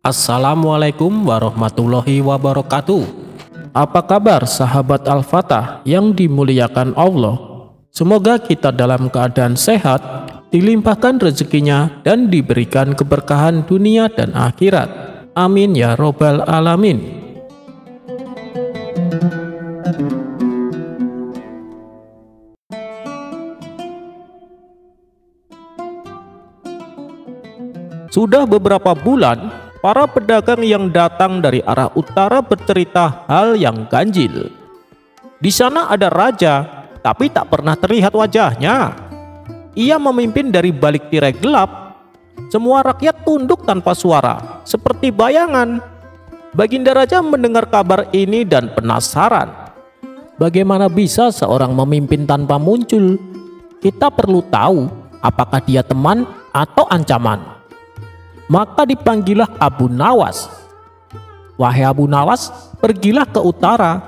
Assalamualaikum warahmatullahi wabarakatuh. Apa kabar sahabat Al-Fatah yang dimuliakan Allah? Semoga kita dalam keadaan sehat, dilimpahkan rezekinya dan diberikan keberkahan dunia dan akhirat. Amin ya robbal alamin. Sudah beberapa bulan, para pedagang yang datang dari arah utara bercerita hal yang ganjil. Di sana ada raja, tapi tak pernah terlihat wajahnya. Ia memimpin dari balik tirai gelap. Semua rakyat tunduk tanpa suara, seperti bayangan. Baginda Raja mendengar kabar ini dan penasaran. Bagaimana bisa seorang memimpin tanpa muncul? Kita perlu tahu apakah dia teman atau ancaman. Maka dipanggillah Abu Nawas. Wahai Abu Nawas, pergilah ke utara,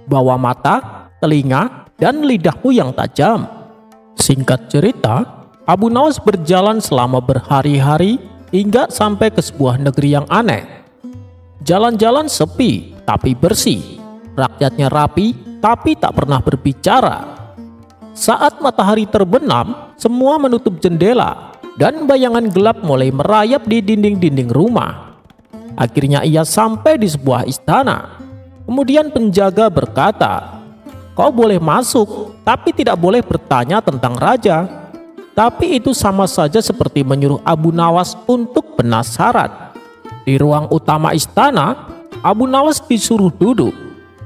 bawa mata, telinga, dan lidahmu yang tajam. Singkat cerita, Abu Nawas berjalan selama berhari-hari hingga sampai ke sebuah negeri yang aneh. Jalan-jalan sepi tapi bersih, rakyatnya rapi tapi tak pernah berbicara. Saat matahari terbenam, semua menutup jendela dan bayangan gelap mulai merayap di dinding-dinding rumah. Akhirnya ia sampai di sebuah istana. Kemudian penjaga berkata, "Kau boleh masuk, tapi tidak boleh bertanya tentang raja." Tapi itu sama saja seperti menyuruh Abu Nawas untuk penasaran. Di ruang utama istana, Abu Nawas disuruh duduk.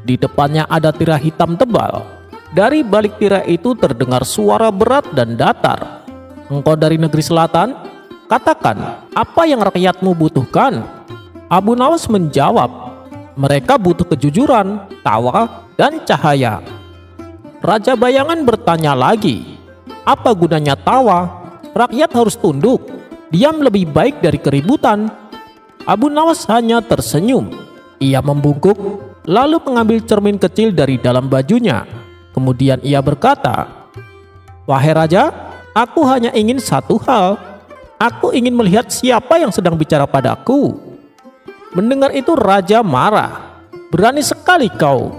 Di depannya ada tirai hitam tebal. Dari balik tirai itu terdengar suara berat dan datar. "Engkau dari negeri selatan? Katakan, apa yang rakyatmu butuhkan?" Abu Nawas menjawab, "Mereka butuh kejujuran, tawa, dan cahaya." Raja bayangan bertanya lagi, "Apa gunanya tawa? Rakyat harus tunduk. Diam lebih baik dari keributan." Abu Nawas hanya tersenyum. Ia membungkuk, lalu mengambil cermin kecil dari dalam bajunya. Kemudian ia berkata, "Wahai raja, aku hanya ingin satu hal. Aku ingin melihat siapa yang sedang bicara padaku." Mendengar itu raja marah. "Berani sekali kau."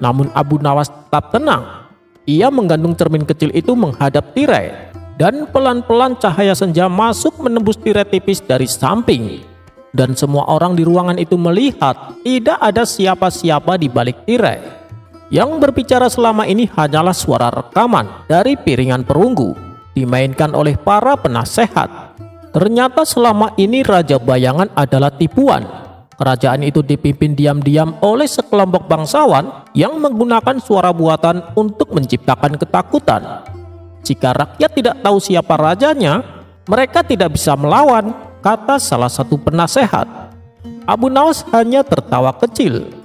Namun Abu Nawas tetap tenang. Ia menggantung cermin kecil itu menghadap tirai, dan pelan-pelan cahaya senja masuk menembus tirai tipis dari samping. Dan semua orang di ruangan itu melihat tidak ada siapa-siapa di balik tirai. Yang berbicara selama ini hanyalah suara rekaman dari piringan perunggu, dimainkan oleh para penasehat. Ternyata selama ini Raja Bayangan adalah tipuan. Kerajaan itu dipimpin diam-diam oleh sekelompok bangsawan yang menggunakan suara buatan untuk menciptakan ketakutan. Jika rakyat tidak tahu siapa rajanya, mereka tidak bisa melawan, kata salah satu penasehat. Abu Nawas hanya tertawa kecil.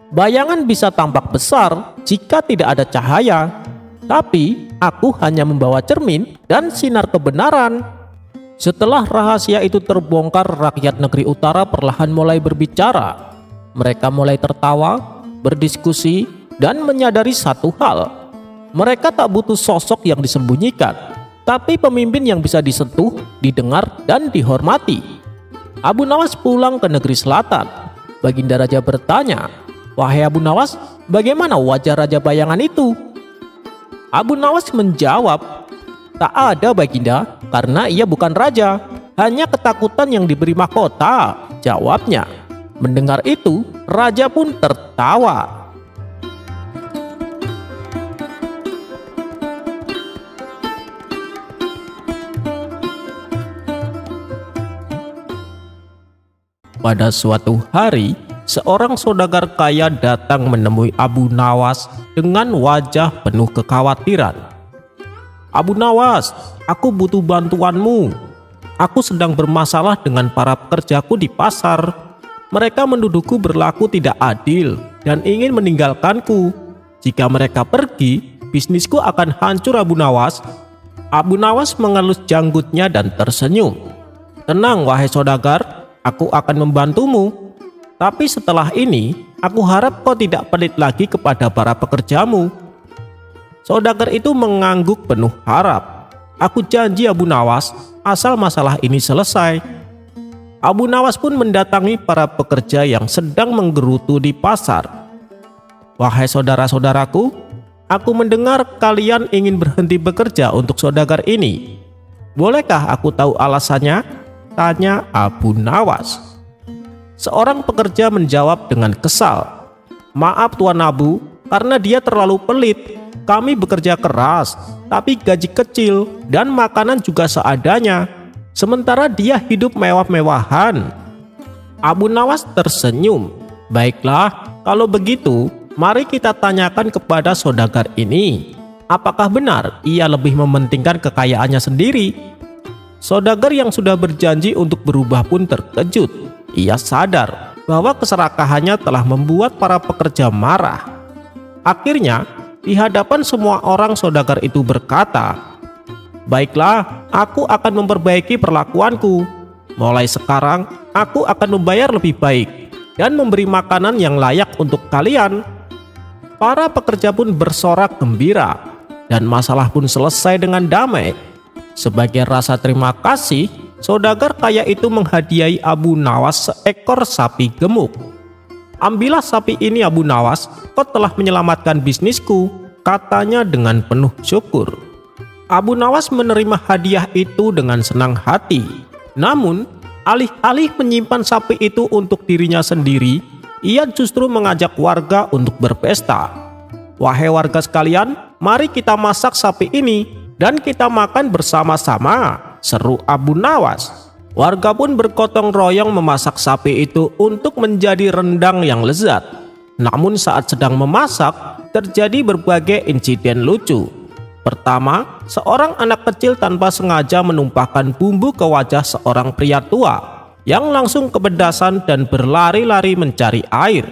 "Bayangan bisa tampak besar jika tidak ada cahaya, tapi aku hanya membawa cermin dan sinar kebenaran." Setelah rahasia itu terbongkar, rakyat negeri utara perlahan mulai berbicara. Mereka mulai tertawa, berdiskusi, dan menyadari satu hal. Mereka tak butuh sosok yang disembunyikan, tapi pemimpin yang bisa disentuh, didengar, dan dihormati. Abu Nawas pulang ke negeri selatan. Baginda Raja bertanya, "Wahai Abu Nawas, bagaimana wajah Raja Bayangan itu?" Abu Nawas menjawab, "Tak ada Baginda, karena ia bukan raja, hanya ketakutan yang diberi mahkota," jawabnya. Mendengar itu, raja pun tertawa. Pada suatu hari, seorang saudagar kaya datang menemui Abu Nawas dengan wajah penuh kekhawatiran. "Abu Nawas, aku butuh bantuanmu. Aku sedang bermasalah dengan para pekerjaku di pasar. Mereka menuduhku berlaku tidak adil dan ingin meninggalkanku. Jika mereka pergi, bisnisku akan hancur, Abu Nawas." Abu Nawas mengelus janggutnya dan tersenyum. "Tenang wahai saudagar, aku akan membantumu. Tapi setelah ini, aku harap kau tidak pelit lagi kepada para pekerjamu." Saudagar itu mengangguk penuh harap. "Aku janji Abu Nawas, asal masalah ini selesai." Abu Nawas pun mendatangi para pekerja yang sedang menggerutu di pasar. "Wahai saudara-saudaraku, aku mendengar kalian ingin berhenti bekerja untuk saudagar ini. Bolehkah aku tahu alasannya?" tanya Abu Nawas. Seorang pekerja menjawab dengan kesal, "Maaf Tuan Abu, karena dia terlalu pelit. Kami bekerja keras, tapi gaji kecil dan makanan juga seadanya. Sementara dia hidup mewah-mewahan." Abu Nawas tersenyum. "Baiklah, kalau begitu, mari kita tanyakan kepada saudagar ini. Apakah benar ia lebih mementingkan kekayaannya sendiri?" Saudagar yang sudah berjanji untuk berubah pun terkejut. Ia sadar bahwa keserakahannya telah membuat para pekerja marah. Akhirnya, di hadapan semua orang saudagar itu berkata, "Baiklah, aku akan memperbaiki perlakuanku. Mulai sekarang, aku akan membayar lebih baik dan memberi makanan yang layak untuk kalian." Para pekerja pun bersorak gembira dan masalah pun selesai dengan damai. Sebagai rasa terima kasih, saudagar kaya itu menghadiahi Abu Nawas seekor sapi gemuk. "Ambillah sapi ini Abu Nawas, kau telah menyelamatkan bisnisku," katanya dengan penuh syukur. Abu Nawas menerima hadiah itu dengan senang hati. Namun, alih-alih menyimpan sapi itu untuk dirinya sendiri, ia justru mengajak warga untuk berpesta. "Wahai warga sekalian, mari kita masak sapi ini dan kita makan bersama-sama," seru Abu Nawas. Warga pun bergotong royong memasak sapi itu untuk menjadi rendang yang lezat. Namun saat sedang memasak, terjadi berbagai insiden lucu. Pertama, seorang anak kecil tanpa sengaja menumpahkan bumbu ke wajah seorang pria tua yang langsung kepedasan dan berlari-lari mencari air.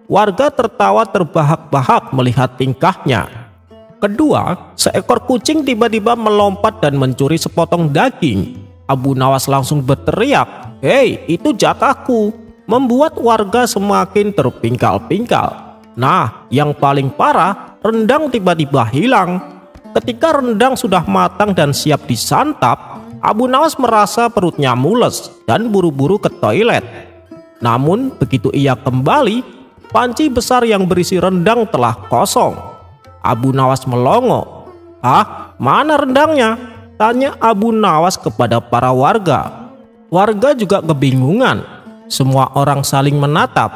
Warga tertawa terbahak-bahak melihat tingkahnya. Kedua, seekor kucing tiba-tiba melompat dan mencuri sepotong daging. Abu Nawas langsung berteriak, "Hei, itu jatahku!" membuat warga semakin terpingkal-pingkal. Nah, yang paling parah, rendang tiba-tiba hilang. Ketika rendang sudah matang dan siap disantap, Abu Nawas merasa perutnya mules dan buru-buru ke toilet. Namun, begitu ia kembali, panci besar yang berisi rendang telah kosong. Abu Nawas melongo. "Ah, mana rendangnya?" tanya Abu Nawas kepada para warga. Warga juga kebingungan. Semua orang saling menatap,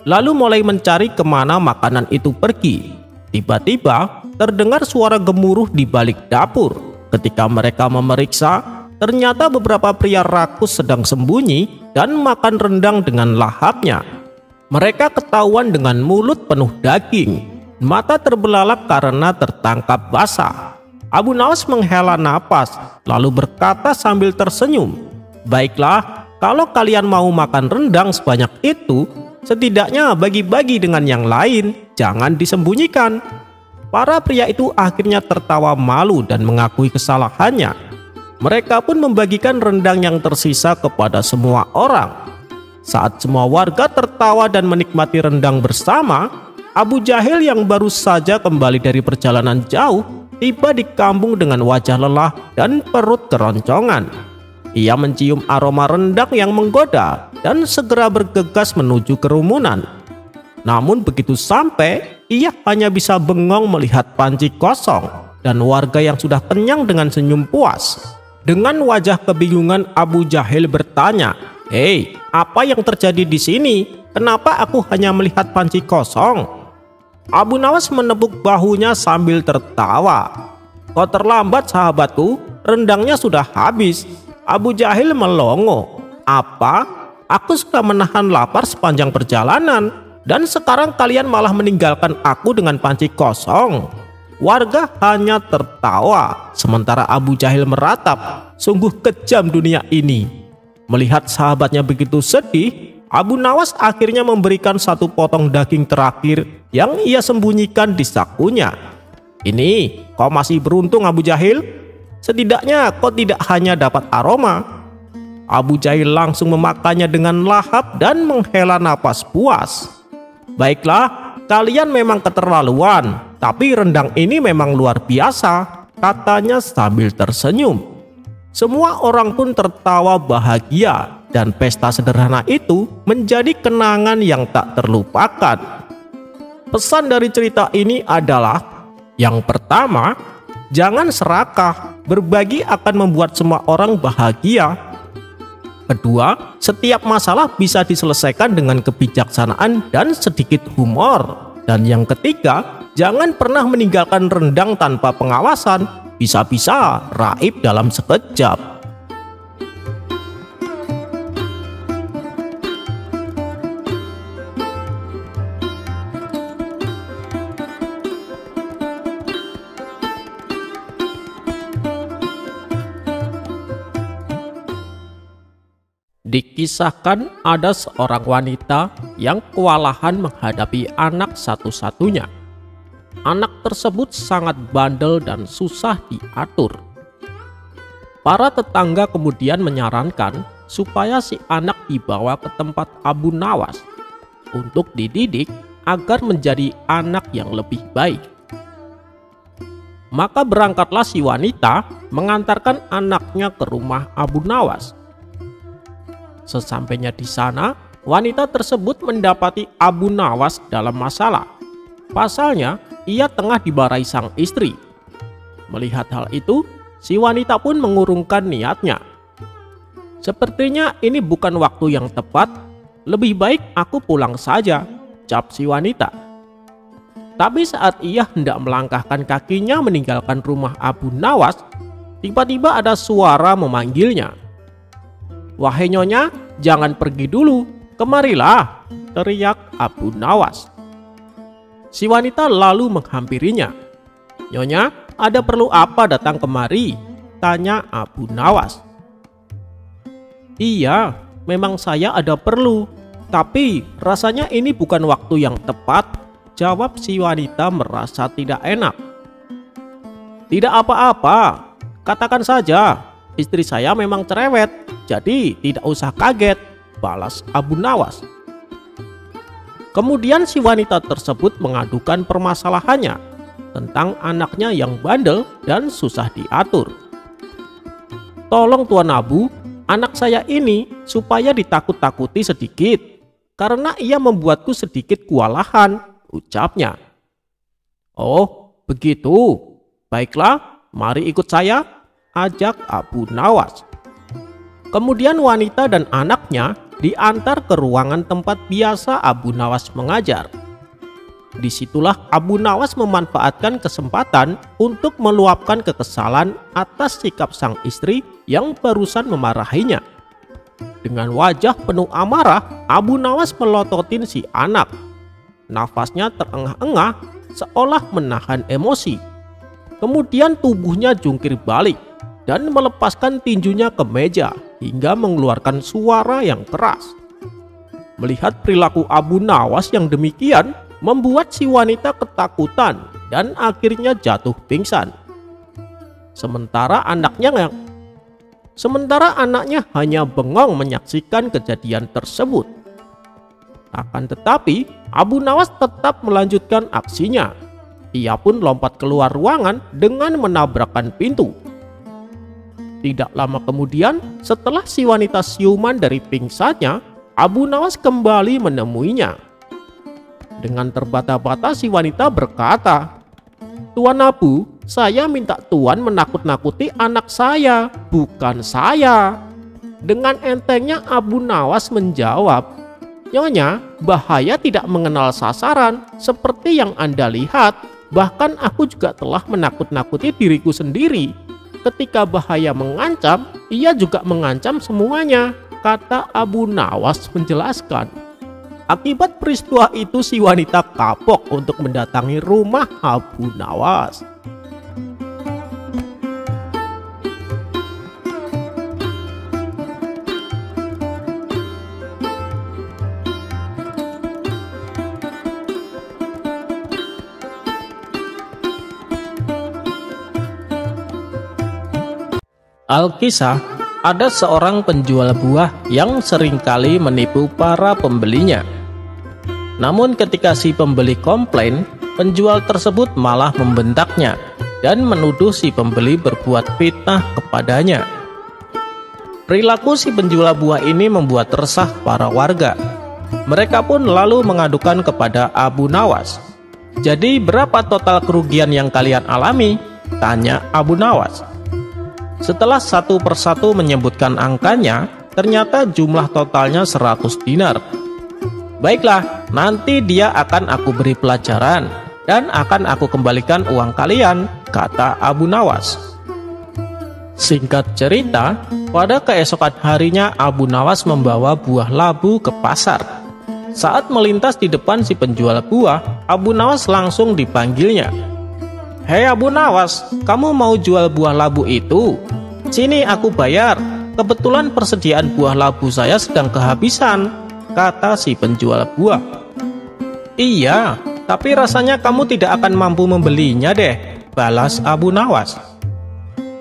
lalu mulai mencari kemana makanan itu pergi. Tiba-tiba terdengar suara gemuruh di balik dapur. Ketika mereka memeriksa, ternyata beberapa pria rakus sedang sembunyi dan makan rendang dengan lahapnya. Mereka ketahuan dengan mulut penuh daging. Mata terbelalak karena tertangkap basah. Abu Nawas menghela napas, lalu berkata sambil tersenyum, "Baiklah, kalau kalian mau makan rendang sebanyak itu, setidaknya bagi-bagi dengan yang lain, jangan disembunyikan." Para pria itu akhirnya tertawa malu dan mengakui kesalahannya. Mereka pun membagikan rendang yang tersisa kepada semua orang. Saat semua warga tertawa dan menikmati rendang bersama, Abu Jahil yang baru saja kembali dari perjalanan jauh tiba di kampung dengan wajah lelah dan perut keroncongan. Ia mencium aroma rendang yang menggoda dan segera bergegas menuju kerumunan. Namun begitu sampai, ia hanya bisa bengong melihat panci kosong dan warga yang sudah kenyang dengan senyum puas. Dengan wajah kebingungan, Abu Jahil bertanya, "Hei, apa yang terjadi di sini? Kenapa aku hanya melihat panci kosong?" Abu Nawas menepuk bahunya sambil tertawa. "Kau terlambat sahabatku, rendangnya sudah habis." Abu Jahil melongo. "Apa? Aku sudah menahan lapar sepanjang perjalanan, dan sekarang kalian malah meninggalkan aku dengan panci kosong." Warga hanya tertawa, sementara Abu Jahil meratap, "Sungguh kejam dunia ini." Melihat sahabatnya begitu sedih, Abu Nawas akhirnya memberikan satu potong daging terakhir yang ia sembunyikan di sakunya. "Ini, kau masih beruntung Abu Jahil. Setidaknya kau tidak hanya dapat aroma." Abu Jahil langsung memakannya dengan lahap dan menghela napas puas. "Baiklah, kalian memang keterlaluan, tapi rendang ini memang luar biasa," katanya sambil tersenyum. Semua orang pun tertawa bahagia dan pesta sederhana itu menjadi kenangan yang tak terlupakan. Pesan dari cerita ini adalah, yang pertama, jangan serakah, berbagi akan membuat semua orang bahagia. Kedua, setiap masalah bisa diselesaikan dengan kebijaksanaan dan sedikit humor. Dan yang ketiga, jangan pernah meninggalkan rendang tanpa pengawasan, bisa-bisa raib dalam sekejap. Dikisahkan ada seorang wanita yang kewalahan menghadapi anak satu-satunya. Anak tersebut sangat bandel dan susah diatur. Para tetangga kemudian menyarankan supaya si anak dibawa ke tempat Abu Nawas untuk dididik agar menjadi anak yang lebih baik. Maka berangkatlah si wanita mengantarkan anaknya ke rumah Abu Nawas. Sesampainya di sana, wanita tersebut mendapati Abu Nawas dalam masalah. Pasalnya, ia tengah dimarahi sang istri. Melihat hal itu, si wanita pun mengurungkan niatnya. Sepertinya ini bukan waktu yang tepat, lebih baik aku pulang saja, ucap si wanita. Tapi saat ia hendak melangkahkan kakinya meninggalkan rumah Abu Nawas, tiba-tiba ada suara memanggilnya. "Wahai nyonya, jangan pergi dulu, kemarilah," teriak Abu Nawas. Si wanita lalu menghampirinya. "Nyonya, ada perlu apa datang kemari?" tanya Abu Nawas. "Iya, memang saya ada perlu, tapi rasanya ini bukan waktu yang tepat," jawab si wanita merasa tidak enak. "Tidak apa-apa, katakan saja, istri saya memang cerewet, jadi tidak usah kaget," balas Abu Nawas. Kemudian si wanita tersebut mengadukan permasalahannya tentang anaknya yang bandel dan susah diatur. "Tolong Tuan Abu, anak saya ini supaya ditakut-takuti sedikit, karena ia membuatku sedikit kewalahan," ucapnya. "Oh, begitu. Baiklah, mari ikut saya," ajak Abu Nawas. Kemudian wanita dan anaknya diantar ke ruangan tempat biasa Abu Nawas mengajar. Disitulah Abu Nawas memanfaatkan kesempatan untuk meluapkan kekesalan atas sikap sang istri yang barusan memarahinya. Dengan wajah penuh amarah, Abu Nawas melototin si anak. Nafasnya terengah-engah seolah menahan emosi. Kemudian tubuhnya jungkir balik dan melepaskan tinjunya ke meja hingga mengeluarkan suara yang keras. Melihat perilaku Abu Nawas yang demikian membuat si wanita ketakutan dan akhirnya jatuh pingsan. Sementara anaknya hanya bengong menyaksikan kejadian tersebut. Akan tetapi Abu Nawas tetap melanjutkan aksinya. Ia pun lompat keluar ruangan dengan menabrakkan pintu. Tidak lama kemudian, setelah si wanita siuman dari pingsannya, Abu Nawas kembali menemuinya. Dengan terbata-bata si wanita berkata, "Tuan Abu, saya minta Tuan menakut-nakuti anak saya, bukan saya." Dengan entengnya Abu Nawas menjawab, "Nyonya, bahaya tidak mengenal sasaran seperti yang Anda lihat. Bahkan aku juga telah menakut-nakuti diriku sendiri. Ketika bahaya mengancam, ia juga mengancam semuanya," kata Abu Nawas menjelaskan. Akibat peristiwa itu si wanita kapok untuk mendatangi rumah Abu Nawas. Alkisah, ada seorang penjual buah yang seringkali menipu para pembelinya. Namun ketika si pembeli komplain, penjual tersebut malah membentaknya dan menuduh si pembeli berbuat fitnah kepadanya. Perilaku si penjual buah ini membuat resah para warga. Mereka pun lalu mengadukan kepada Abu Nawas. "Jadi berapa total kerugian yang kalian alami?" tanya Abu Nawas. Setelah satu persatu menyebutkan angkanya, ternyata jumlah totalnya 100 dinar. "Baiklah, nanti dia akan aku beri pelajaran dan akan aku kembalikan uang kalian," kata Abu Nawas. Singkat cerita, pada keesokan harinya Abu Nawas membawa buah labu ke pasar. Saat melintas di depan si penjual buah, Abu Nawas langsung dipanggilnya. "Hei Abu Nawas, kamu mau jual buah labu itu? Sini aku bayar. Kebetulan persediaan buah labu saya sedang kehabisan," kata si penjual buah. "Iya, tapi rasanya kamu tidak akan mampu membelinya deh," balas Abu Nawas.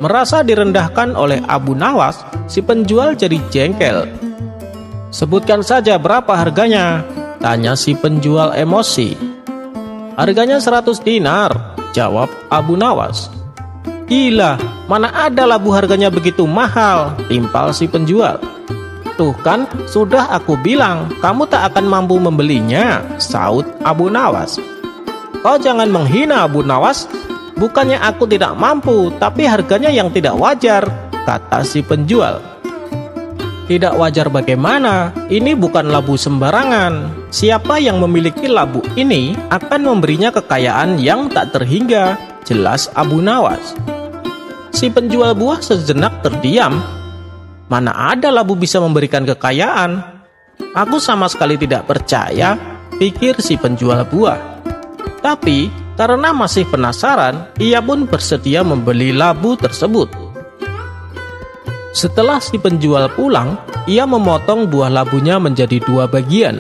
Merasa direndahkan oleh Abu Nawas, si penjual jadi jengkel. "Sebutkan saja berapa harganya," tanya si penjual emosi. "Harganya 100 dinar," jawab Abu Nawas. "Gila, mana ada labu harganya begitu mahal," timpal si penjual. "Tuh kan, sudah aku bilang, kamu tak akan mampu membelinya," saut Abu Nawas. "Kau jangan menghina Abu Nawas. Bukannya aku tidak mampu, tapi harganya yang tidak wajar," kata si penjual. "Tidak wajar bagaimana? Ini bukan labu sembarangan. Siapa yang memiliki labu ini akan memberinya kekayaan yang tak terhingga," jelas Abu Nawas. Si penjual buah sejenak terdiam. "Mana ada labu bisa memberikan kekayaan? Aku sama sekali tidak percaya," pikir si penjual buah. Tapi karena masih penasaran, ia pun bersedia membeli labu tersebut. Setelah si penjual pulang, ia memotong buah labunya menjadi 2 bagian.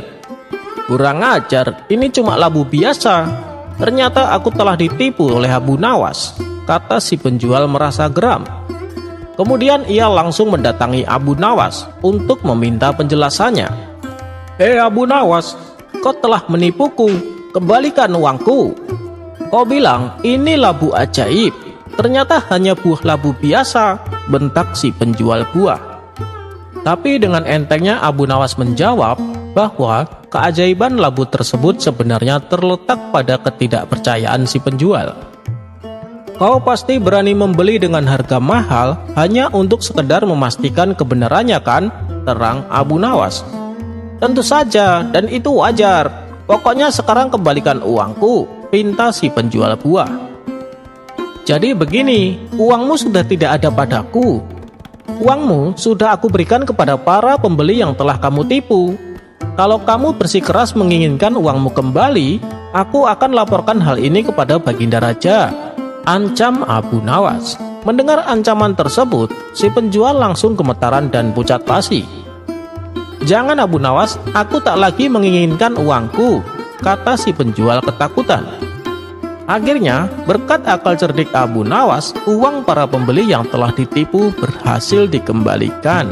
"Kurang ajar, ini cuma labu biasa. Ternyata aku telah ditipu oleh Abu Nawas," kata si penjual merasa geram. Kemudian ia langsung mendatangi Abu Nawas untuk meminta penjelasannya. "Hei Abu Nawas, kau telah menipuku. Kembalikan uangku. Kau bilang ini labu ajaib, ternyata hanya buah labu biasa," bentak si penjual buah. Tapi dengan entengnya Abu Nawas menjawab bahwa keajaiban labu tersebut sebenarnya terletak pada ketidakpercayaan si penjual. "Kau pasti berani membeli dengan harga mahal hanya untuk sekedar memastikan kebenarannya kan?" terang Abu Nawas. "Tentu saja, dan itu wajar. Pokoknya sekarang kembalikan uangku," pinta si penjual buah. "Jadi begini, uangmu sudah tidak ada padaku. Uangmu sudah aku berikan kepada para pembeli yang telah kamu tipu. Kalau kamu bersikeras menginginkan uangmu kembali, aku akan laporkan hal ini kepada Baginda Raja," ancam Abu Nawas. Mendengar ancaman tersebut, si penjual langsung gemetaran dan pucat pasi. "Jangan Abu Nawas, aku tak lagi menginginkan uangku," kata si penjual ketakutan. Akhirnya, berkat akal cerdik Abu Nawas, uang para pembeli yang telah ditipu berhasil dikembalikan.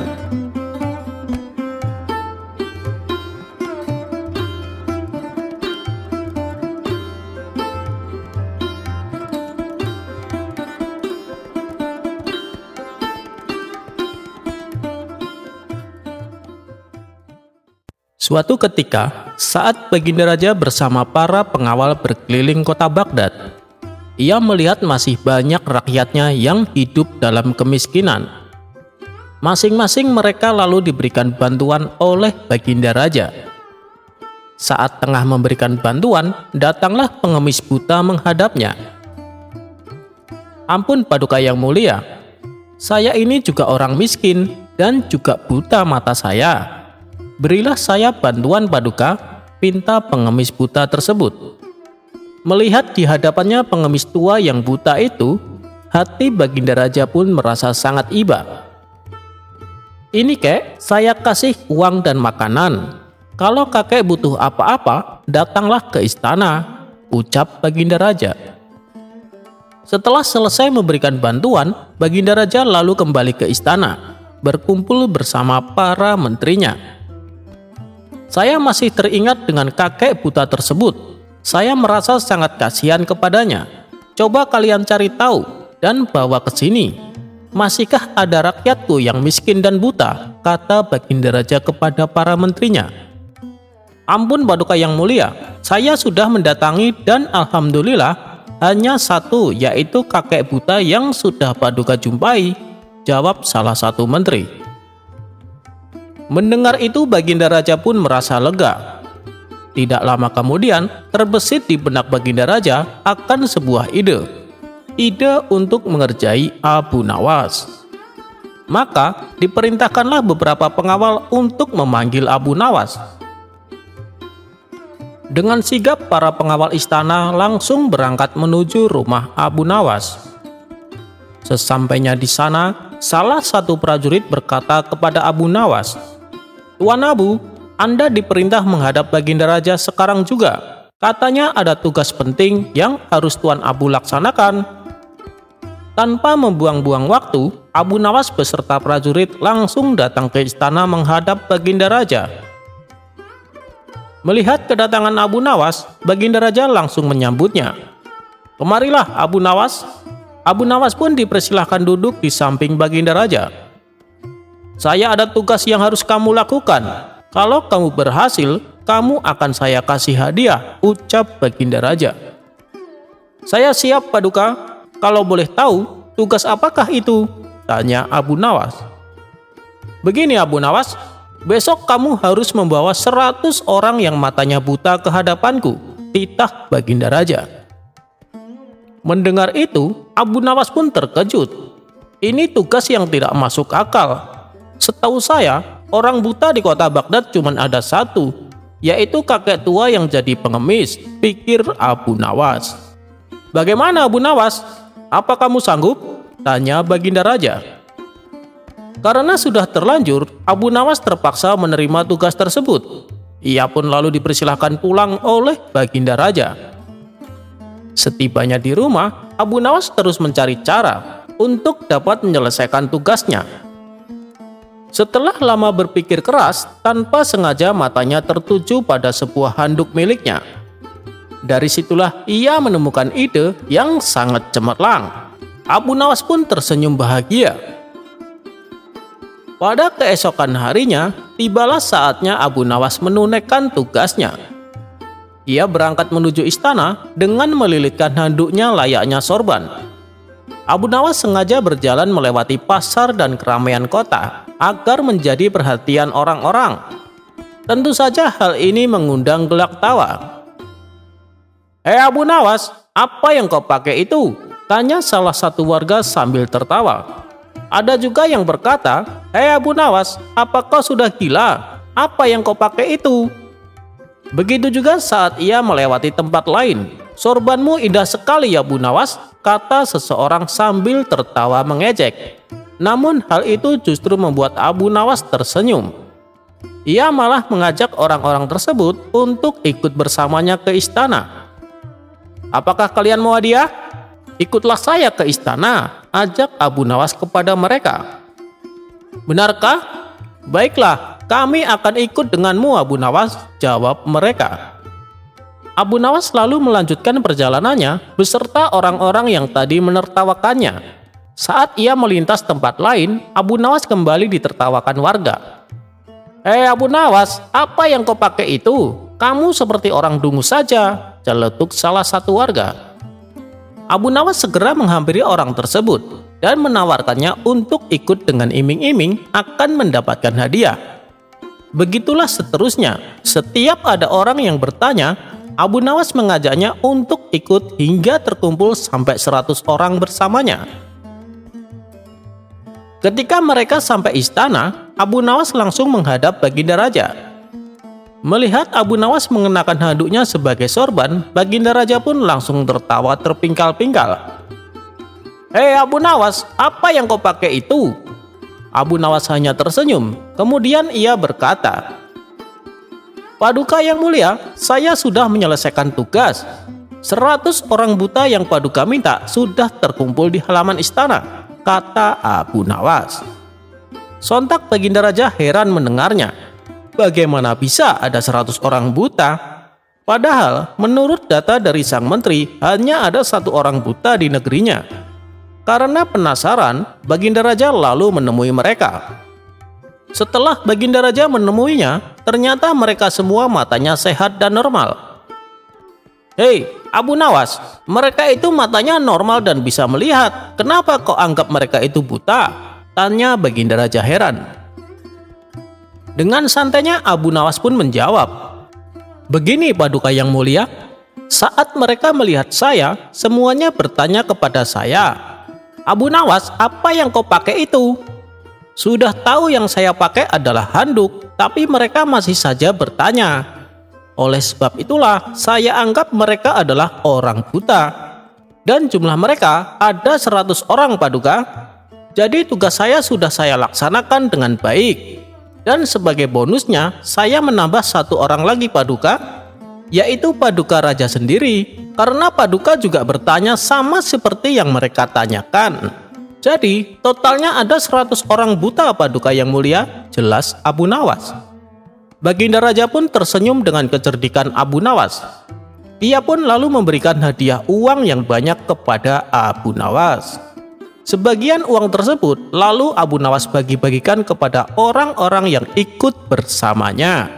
Suatu ketika, saat Baginda Raja bersama para pengawal berkeliling kota Baghdad, ia melihat masih banyak rakyatnya yang hidup dalam kemiskinan. Masing-masing mereka lalu diberikan bantuan oleh Baginda Raja. Saat tengah memberikan bantuan, datanglah pengemis buta menghadapnya. "Ampun Paduka yang mulia, saya ini juga orang miskin dan juga buta mata saya. Berilah saya bantuan Paduka," pinta pengemis buta tersebut. Melihat di hadapannya pengemis tua yang buta itu, hati Baginda Raja pun merasa sangat iba. "Ini kek, saya kasih uang dan makanan. Kalau kakek butuh apa-apa, datanglah ke istana," ucap Baginda Raja. Setelah selesai memberikan bantuan, Baginda Raja lalu kembali ke istana, berkumpul bersama para menterinya. "Saya masih teringat dengan kakek buta tersebut. Saya merasa sangat kasihan kepadanya. Coba kalian cari tahu dan bawa ke sini. masihkah ada rakyatku yang miskin dan buta? Kata Baginda Raja kepada para menterinya. Ampun Paduka yang mulia, saya sudah mendatangi dan alhamdulillah hanya satu, yaitu kakek buta yang sudah Paduka jumpai, jawab salah satu menteri. Mendengar itu Baginda Raja pun merasa lega. Tidak lama kemudian terbesit di benak Baginda Raja akan sebuah ide untuk mengerjai Abu Nawas. Maka diperintahkanlah beberapa pengawal untuk memanggil Abu Nawas. Dengan sigap para pengawal istana langsung berangkat menuju rumah Abu Nawas. Sesampainya di sana, salah satu prajurit berkata kepada Abu Nawas, "Tuan Abu, Anda diperintah menghadap Baginda Raja sekarang juga. Katanya ada tugas penting yang harus Tuan Abu laksanakan." Tanpa membuang-buang waktu, Abu Nawas beserta prajurit langsung datang ke istana menghadap Baginda Raja. Melihat kedatangan Abu Nawas, Baginda Raja langsung menyambutnya. "Kemarilah Abu Nawas." Abu Nawas pun dipersilahkan duduk di samping Baginda Raja. "Saya ada tugas yang harus kamu lakukan. Kalau kamu berhasil, kamu akan saya kasih hadiah," ucap Baginda Raja. "Saya siap Paduka. Kalau boleh tahu, tugas apakah itu?" tanya Abu Nawas. "Begini Abu Nawas, besok kamu harus membawa 100 orang yang matanya buta ke hadapanku," titah Baginda Raja. Mendengar itu, Abu Nawas pun terkejut. Ini tugas yang tidak masuk akal. Setahu saya, orang buta di kota Baghdad cuma ada satu, yaitu kakek tua yang jadi pengemis, pikir Abu Nawas. "Bagaimana Abu Nawas? Apa kamu sanggup?" tanya Baginda Raja. Karena sudah terlanjur, Abu Nawas terpaksa menerima tugas tersebut. Ia pun lalu dipersilahkan pulang oleh Baginda Raja. Setibanya di rumah, Abu Nawas terus mencari cara untuk dapat menyelesaikan tugasnya. Setelah lama berpikir keras, tanpa sengaja matanya tertuju pada sebuah handuk miliknya. Dari situlah ia menemukan ide yang sangat cemerlang. Abu Nawas pun tersenyum bahagia. Pada keesokan harinya, tibalah saatnya Abu Nawas menunaikan tugasnya. Ia berangkat menuju istana dengan melilitkan handuknya layaknya sorban. Abu Nawas sengaja berjalan melewati pasar dan keramaian kota agar menjadi perhatian orang-orang. Tentu saja hal ini mengundang gelak tawa. "Hei Abu Nawas, apa yang kau pakai itu?" tanya salah satu warga sambil tertawa. Ada juga yang berkata, "Hei Abu Nawas, apa kau sudah gila? Apa yang kau pakai itu?" Begitu juga saat ia melewati tempat lain. "Sorbanmu indah sekali ya Abu Nawas," kata seseorang sambil tertawa mengejek. Namun hal itu justru membuat Abu Nawas tersenyum. Ia malah mengajak orang-orang tersebut untuk ikut bersamanya ke istana. "Apakah kalian mau hadiah? Ikutlah saya ke istana," ajak Abu Nawas kepada mereka. "Benarkah? Baiklah, kami akan ikut denganmu Abu Nawas," jawab mereka. Abu Nawas lalu melanjutkan perjalanannya beserta orang-orang yang tadi menertawakannya. Saat ia melintas tempat lain, Abu Nawas kembali ditertawakan warga. "Hei Abu Nawas, apa yang kau pakai itu? Kamu seperti orang dungu saja," celetuk salah satu warga. Abu Nawas segera menghampiri orang tersebut dan menawarkannya untuk ikut dengan iming-iming akan mendapatkan hadiah. Begitulah seterusnya, setiap ada orang yang bertanya, Abu Nawas mengajaknya untuk ikut hingga terkumpul sampai 100 orang bersamanya. Ketika mereka sampai istana, Abu Nawas langsung menghadap Baginda Raja. Melihat Abu Nawas mengenakan handuknya sebagai sorban, Baginda Raja pun langsung tertawa terpingkal-pingkal. "Hei Abu Nawas, apa yang kau pakai itu?" Abu Nawas hanya tersenyum. Kemudian ia berkata, "Paduka yang mulia, saya sudah menyelesaikan tugas. 100 orang buta yang Paduka minta sudah terkumpul di halaman istana," kata Abu Nawas. Sontak Baginda Raja heran mendengarnya. Bagaimana bisa ada 100 orang buta? Padahal menurut data dari sang menteri hanya ada 1 orang buta di negerinya. Karena penasaran, Baginda Raja lalu menemui mereka. Setelah Baginda Raja menemuinya, ternyata mereka semua matanya sehat dan normal. "Hei, Abu Nawas, mereka itu matanya normal dan bisa melihat. Kenapa kau anggap mereka itu buta?" tanya Baginda Raja heran. Dengan santainya Abu Nawas pun menjawab, "Begini Paduka yang mulia, saat mereka melihat saya, semuanya bertanya kepada saya, 'Abu Nawas, apa yang kau pakai itu?' Sudah tahu yang saya pakai adalah handuk, tapi mereka masih saja bertanya. Oleh sebab itulah saya anggap mereka adalah orang buta. Dan jumlah mereka ada 100 orang Paduka. Jadi tugas saya sudah saya laksanakan dengan baik. Dan sebagai bonusnya saya menambah 1 orang lagi Paduka, yaitu Paduka Raja sendiri. Karena Paduka juga bertanya sama seperti yang mereka tanyakan. Jadi totalnya ada 100 orang buta Paduka yang mulia," jelas Abu Nawas. Baginda Raja pun tersenyum dengan kecerdikan Abu Nawas. Ia pun lalu memberikan hadiah uang yang banyak kepada Abu Nawas. Sebagian uang tersebut lalu Abu Nawas bagi-bagikan kepada orang-orang yang ikut bersamanya.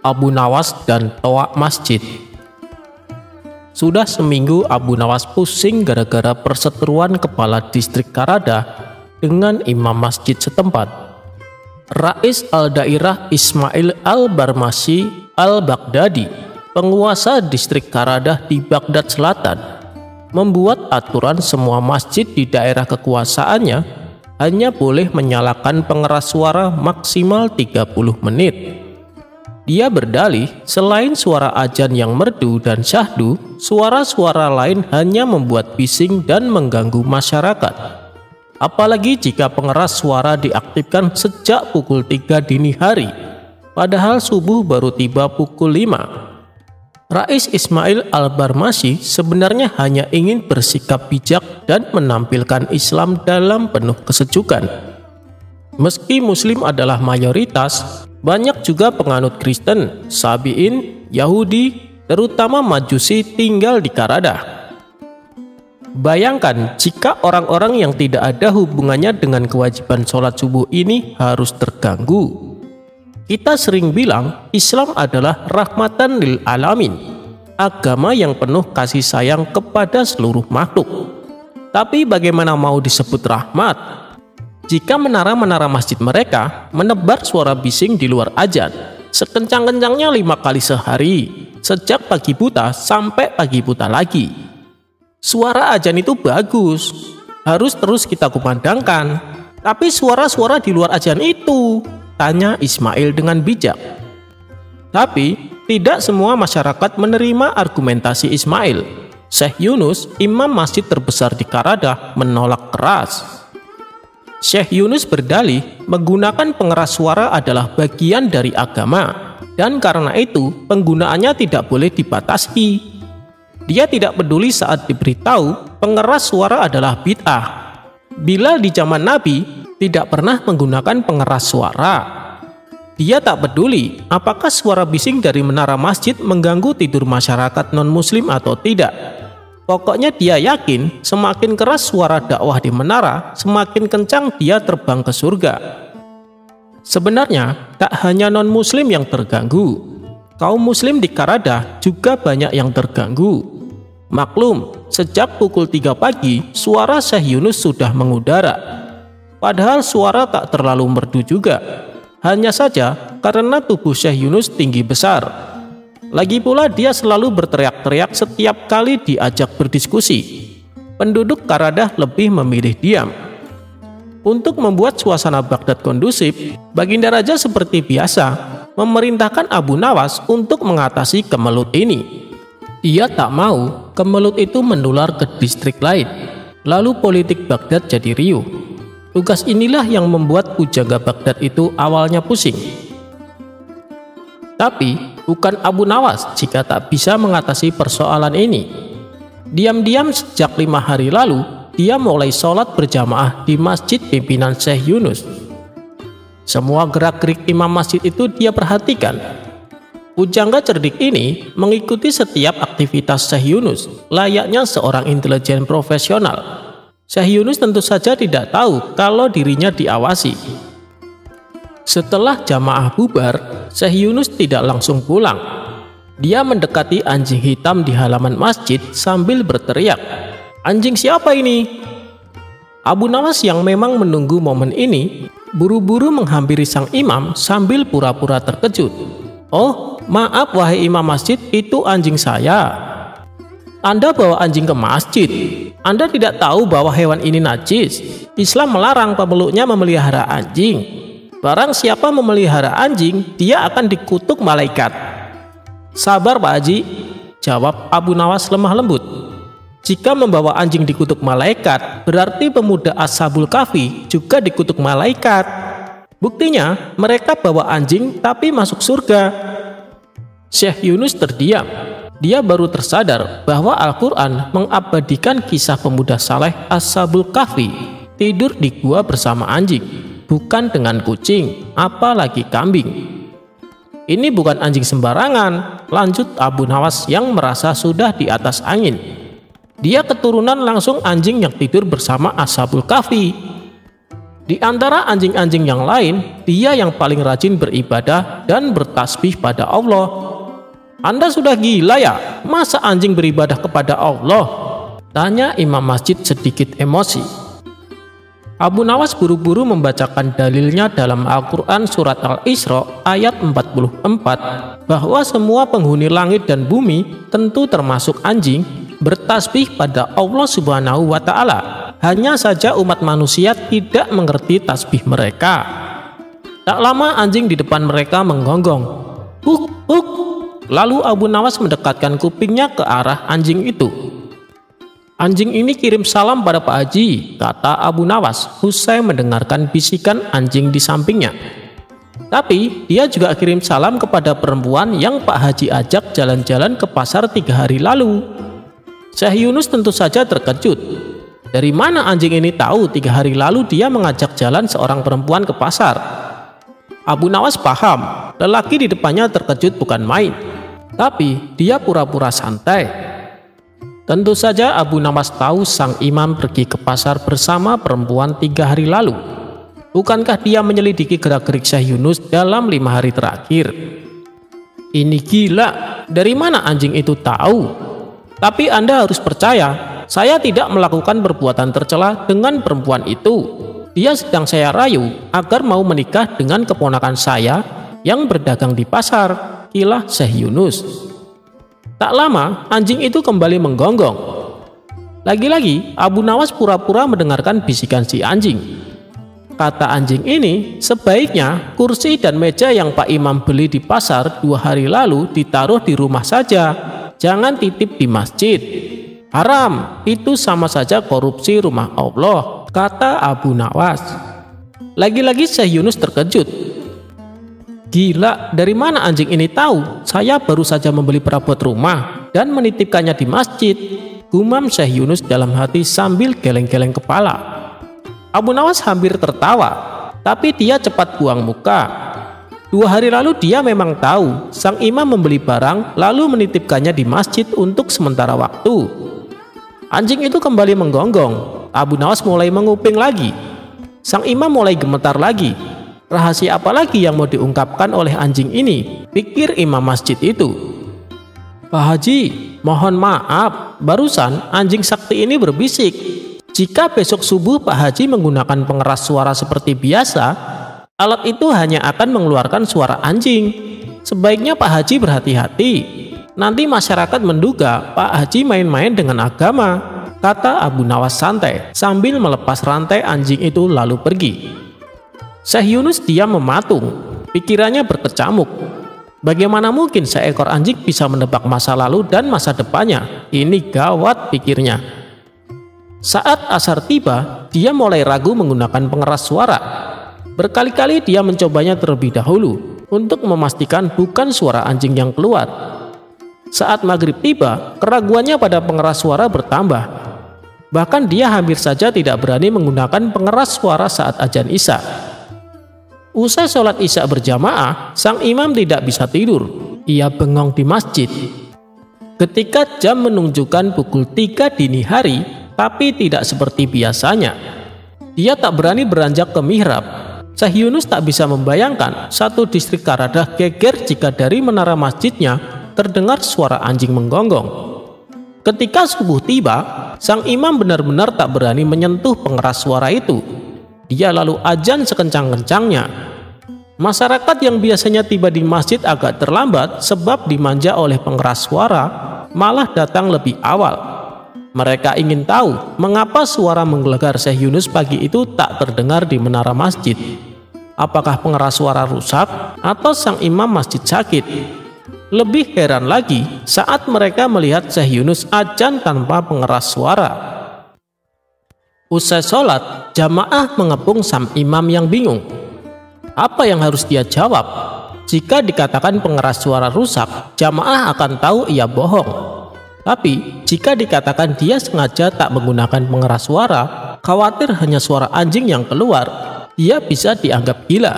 Abu Nawas dan toa masjid. Sudah seminggu Abu Nawas pusing gara-gara perseteruan kepala distrik Karada dengan imam masjid setempat. Rais Al-Dairah Ismail Al-Barmasi Al-Baghdadi, penguasa distrik Karada di Baghdad Selatan, membuat aturan semua masjid di daerah kekuasaannya hanya boleh menyalakan pengeras suara maksimal 30 menit. Dia berdalih, selain suara azan yang merdu dan syahdu, suara-suara lain hanya membuat bising dan mengganggu masyarakat. Apalagi jika pengeras suara diaktifkan sejak pukul 3 dini hari, padahal subuh baru tiba pukul 5. Rais Ismail Al-Barmasi sebenarnya hanya ingin bersikap bijak dan menampilkan Islam dalam penuh kesejukan. Meski Muslim adalah mayoritas, banyak juga penganut Kristen, Sabi'in, Yahudi, terutama Majusi tinggal di Karada. Bayangkan jika orang-orang yang tidak ada hubungannya dengan kewajiban sholat subuh ini harus terganggu. Kita sering bilang Islam adalah rahmatan lil alamin, agama yang penuh kasih sayang kepada seluruh makhluk. Tapi bagaimana mau disebut rahmat jika menara-menara masjid mereka menebar suara bising di luar azan sekencang-kencangnya 5 kali sehari, sejak pagi buta sampai pagi buta lagi? Suara azan itu bagus, harus terus kita kumandangkan. Tapi suara-suara di luar azan itu, tanya Ismail dengan bijak. Tapi tidak semua masyarakat menerima argumentasi Ismail. Syekh Yunus, imam masjid terbesar di Karada, menolak keras. Syekh Yunus berdalih menggunakan pengeras suara adalah bagian dari agama, dan karena itu penggunaannya tidak boleh dibatasi. Dia tidak peduli saat diberitahu pengeras suara adalah bid'ah. Bila di zaman Nabi tidak pernah menggunakan pengeras suara. Dia tak peduli apakah suara bising dari menara masjid mengganggu tidur masyarakat non-muslim atau tidak. Pokoknya dia yakin semakin keras suara dakwah di menara, semakin kencang dia terbang ke surga. Sebenarnya tak hanya non-muslim yang terganggu, kaum muslim di Karada juga banyak yang terganggu. Maklum, sejak pukul 3 pagi suara Syekh Yunus sudah mengudara. Padahal suara tak terlalu merdu juga. Hanya saja karena tubuh Syekh Yunus tinggi besar. Lagi pula dia selalu berteriak-teriak setiap kali diajak berdiskusi. Penduduk Karada lebih memilih diam. Untuk membuat suasana Baghdad kondusif, Baginda Raja seperti biasa memerintahkan Abu Nawas untuk mengatasi kemelut ini. Ia tak mau kemelut itu menular ke distrik lain. Lalu politik Baghdad jadi riuh. Tugas inilah yang membuat pujangga Baghdad itu awalnya pusing. Tapi Bukan Abu Nawas jika tak bisa mengatasi persoalan ini. Diam-diam sejak 5 hari lalu, dia mulai sholat berjamaah di masjid pimpinan Syekh Yunus. Semua gerak-gerik imam masjid itu dia perhatikan. Pujangga cerdik ini mengikuti setiap aktivitas Syekh Yunus layaknya seorang intelijen profesional. Syekh Yunus tentu saja tidak tahu kalau dirinya diawasi. Setelah jamaah bubar, Syekh Yunus tidak langsung pulang. Dia mendekati anjing hitam di halaman masjid sambil berteriak, "Anjing siapa ini?" Abu Nawas yang memang menunggu momen ini buru-buru menghampiri sang imam sambil pura-pura terkejut. "Oh, maaf wahai imam masjid, itu anjing saya." "Anda bawa anjing ke masjid? Anda tidak tahu bahwa hewan ini najis? Islam melarang pemeluknya memelihara anjing. Barang siapa memelihara anjing, dia akan dikutuk malaikat." "Sabar Pak Haji," jawab Abu Nawas lemah lembut. "Jika membawa anjing dikutuk malaikat, berarti pemuda Ashabul Kahfi juga dikutuk malaikat. Buktinya, mereka bawa anjing tapi masuk surga." Syekh Yunus terdiam. Dia baru tersadar bahwa Al-Quran mengabadikan kisah pemuda saleh Ashabul Kahfi tidur di gua bersama anjing, bukan dengan kucing, apalagi kambing. "Ini bukan anjing sembarangan," lanjut Abu Nawas yang merasa sudah di atas angin. "Dia keturunan langsung anjing yang tidur bersama Ashabul Kahfi. Di antara anjing-anjing yang lain, dia yang paling rajin beribadah dan bertasbih pada Allah." "Anda sudah gila ya? Masa anjing beribadah kepada Allah?" tanya imam masjid sedikit emosi. Abu Nawas buru-buru membacakan dalilnya dalam Al-Quran surat Al-Isra ayat 44 bahwa semua penghuni langit dan bumi, tentu termasuk anjing, bertasbih pada Allah Subhanahu wa Ta'ala. Hanya saja umat manusia tidak mengerti tasbih mereka. Tak lama anjing di depan mereka menggonggong, "Huk, huk." Lalu Abu Nawas mendekatkan kupingnya ke arah anjing itu. "Anjing ini kirim salam pada Pak Haji," kata Abu Nawas usai mendengarkan bisikan anjing di sampingnya. "Tapi dia juga kirim salam kepada perempuan yang Pak Haji ajak jalan-jalan ke pasar 3 hari lalu." Syekh Yunus tentu saja terkejut. Dari mana anjing ini tahu 3 hari lalu dia mengajak jalan seorang perempuan ke pasar? Abu Nawas paham, lelaki di depannya terkejut bukan main. Tapi dia pura-pura santai. Tentu saja Abu Nawas tahu sang imam pergi ke pasar bersama perempuan 3 hari lalu. Bukankah dia menyelidiki gerak-gerik Syekh Yunus dalam 5 hari terakhir? Ini gila, dari mana anjing itu tahu? Tapi Anda harus percaya, saya tidak melakukan perbuatan tercela dengan perempuan itu. Dia sedang saya rayu agar mau menikah dengan keponakan saya yang berdagang di pasar, kilah Syekh Yunus. Tak lama anjing itu kembali menggonggong. Lagi-lagi Abu Nawas pura-pura mendengarkan bisikan si anjing. Kata anjing ini, sebaiknya kursi dan meja yang Pak Imam beli di pasar 2 hari lalu ditaruh di rumah saja, jangan titip di masjid. Haram, itu sama saja korupsi rumah Allah, kata Abu Nawas. Lagi-lagi Syekh Yunus terkejut. Gila, dari mana anjing ini tahu? Saya baru saja membeli perabot rumah dan menitipkannya di masjid, gumam Syekh Yunus dalam hati sambil geleng-geleng kepala. Abu Nawas hampir tertawa, tapi dia cepat buang muka. 2 hari lalu dia memang tahu sang imam membeli barang lalu menitipkannya di masjid untuk sementara waktu. Anjing itu kembali menggonggong. Abu Nawas mulai menguping lagi. Sang imam mulai gemetar lagi. Rahasia apa lagi yang mau diungkapkan oleh anjing ini, pikir imam masjid itu. Pak Haji, mohon maaf, barusan anjing sakti ini berbisik. Jika besok subuh Pak Haji menggunakan pengeras suara seperti biasa, alat itu hanya akan mengeluarkan suara anjing. Sebaiknya Pak Haji berhati-hati. Nanti masyarakat menduga Pak Haji main-main dengan agama, kata Abu Nawas santai sambil melepas rantai anjing itu lalu pergi. Syekh Yunus diam mematung, pikirannya berkecamuk. Bagaimana mungkin seekor anjing bisa menebak masa lalu dan masa depannya? Ini gawat, pikirnya. Saat asar tiba, dia mulai ragu menggunakan pengeras suara. Berkali-kali dia mencobanya terlebih dahulu, untuk memastikan bukan suara anjing yang keluar. Saat maghrib tiba, keraguannya pada pengeras suara bertambah. Bahkan dia hampir saja tidak berani menggunakan pengeras suara saat azan Isya. Usai sholat Isya berjamaah, sang imam tidak bisa tidur. Ia bengong di masjid. Ketika jam menunjukkan pukul 3 dini hari, tapi tidak seperti biasanya. Dia tak berani beranjak ke mihrab. Syekh Yunus tak bisa membayangkan satu distrik Karadah geger jika dari menara masjidnya terdengar suara anjing menggonggong. Ketika subuh tiba, sang imam benar-benar tak berani menyentuh pengeras suara itu. Dia lalu azan sekencang-kencangnya. Masyarakat yang biasanya tiba di masjid agak terlambat sebab dimanja oleh pengeras suara, malah datang lebih awal. Mereka ingin tahu mengapa suara menggelegar Syekh Yunus pagi itu tak terdengar di menara masjid. Apakah pengeras suara rusak atau sang imam masjid sakit? Lebih heran lagi saat mereka melihat Syekh Yunus azan tanpa pengeras suara. Usai sholat, jamaah mengepung sang imam yang bingung. Apa yang harus dia jawab? Jika dikatakan pengeras suara rusak, jamaah akan tahu ia bohong. Tapi jika dikatakan dia sengaja tak menggunakan pengeras suara, khawatir hanya suara anjing yang keluar, dia bisa dianggap gila.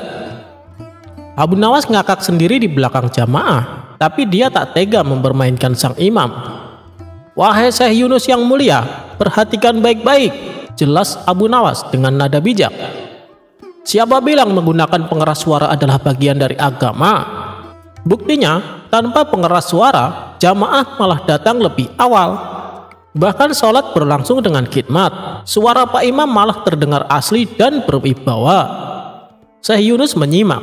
Abu Nawas ngakak sendiri di belakang jamaah, tapi dia tak tega mempermainkan sang imam. "Wahai Syekh Yunus yang mulia, perhatikan baik-baik," jelas Abu Nawas dengan nada bijak. "Siapa bilang menggunakan pengeras suara adalah bagian dari agama? Buktinya, tanpa pengeras suara, jamaah malah datang lebih awal. Bahkan sholat berlangsung dengan khidmat. Suara Pak Imam malah terdengar asli dan berwibawa." Syekh Yunus menyimak.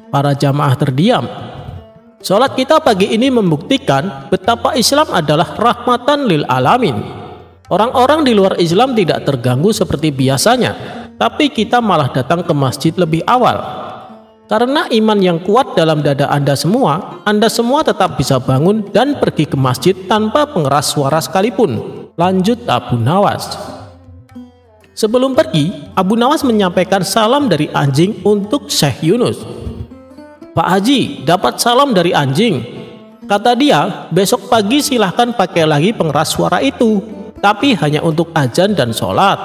Para jamaah terdiam. Sholat kita pagi ini membuktikan betapa Islam adalah rahmatan lil alamin. Orang-orang di luar Islam tidak terganggu seperti biasanya, tapi kita malah datang ke masjid lebih awal. Karena iman yang kuat dalam dada Anda semua tetap bisa bangun dan pergi ke masjid tanpa pengeras suara sekalipun, lanjut Abu Nawas. Sebelum pergi, Abu Nawas menyampaikan salam dari anjing untuk Syekh Yunus. "Pak Haji, dapat salam dari anjing. Kata dia, besok pagi silahkan pakai lagi pengeras suara itu, tapi hanya untuk azan dan sholat.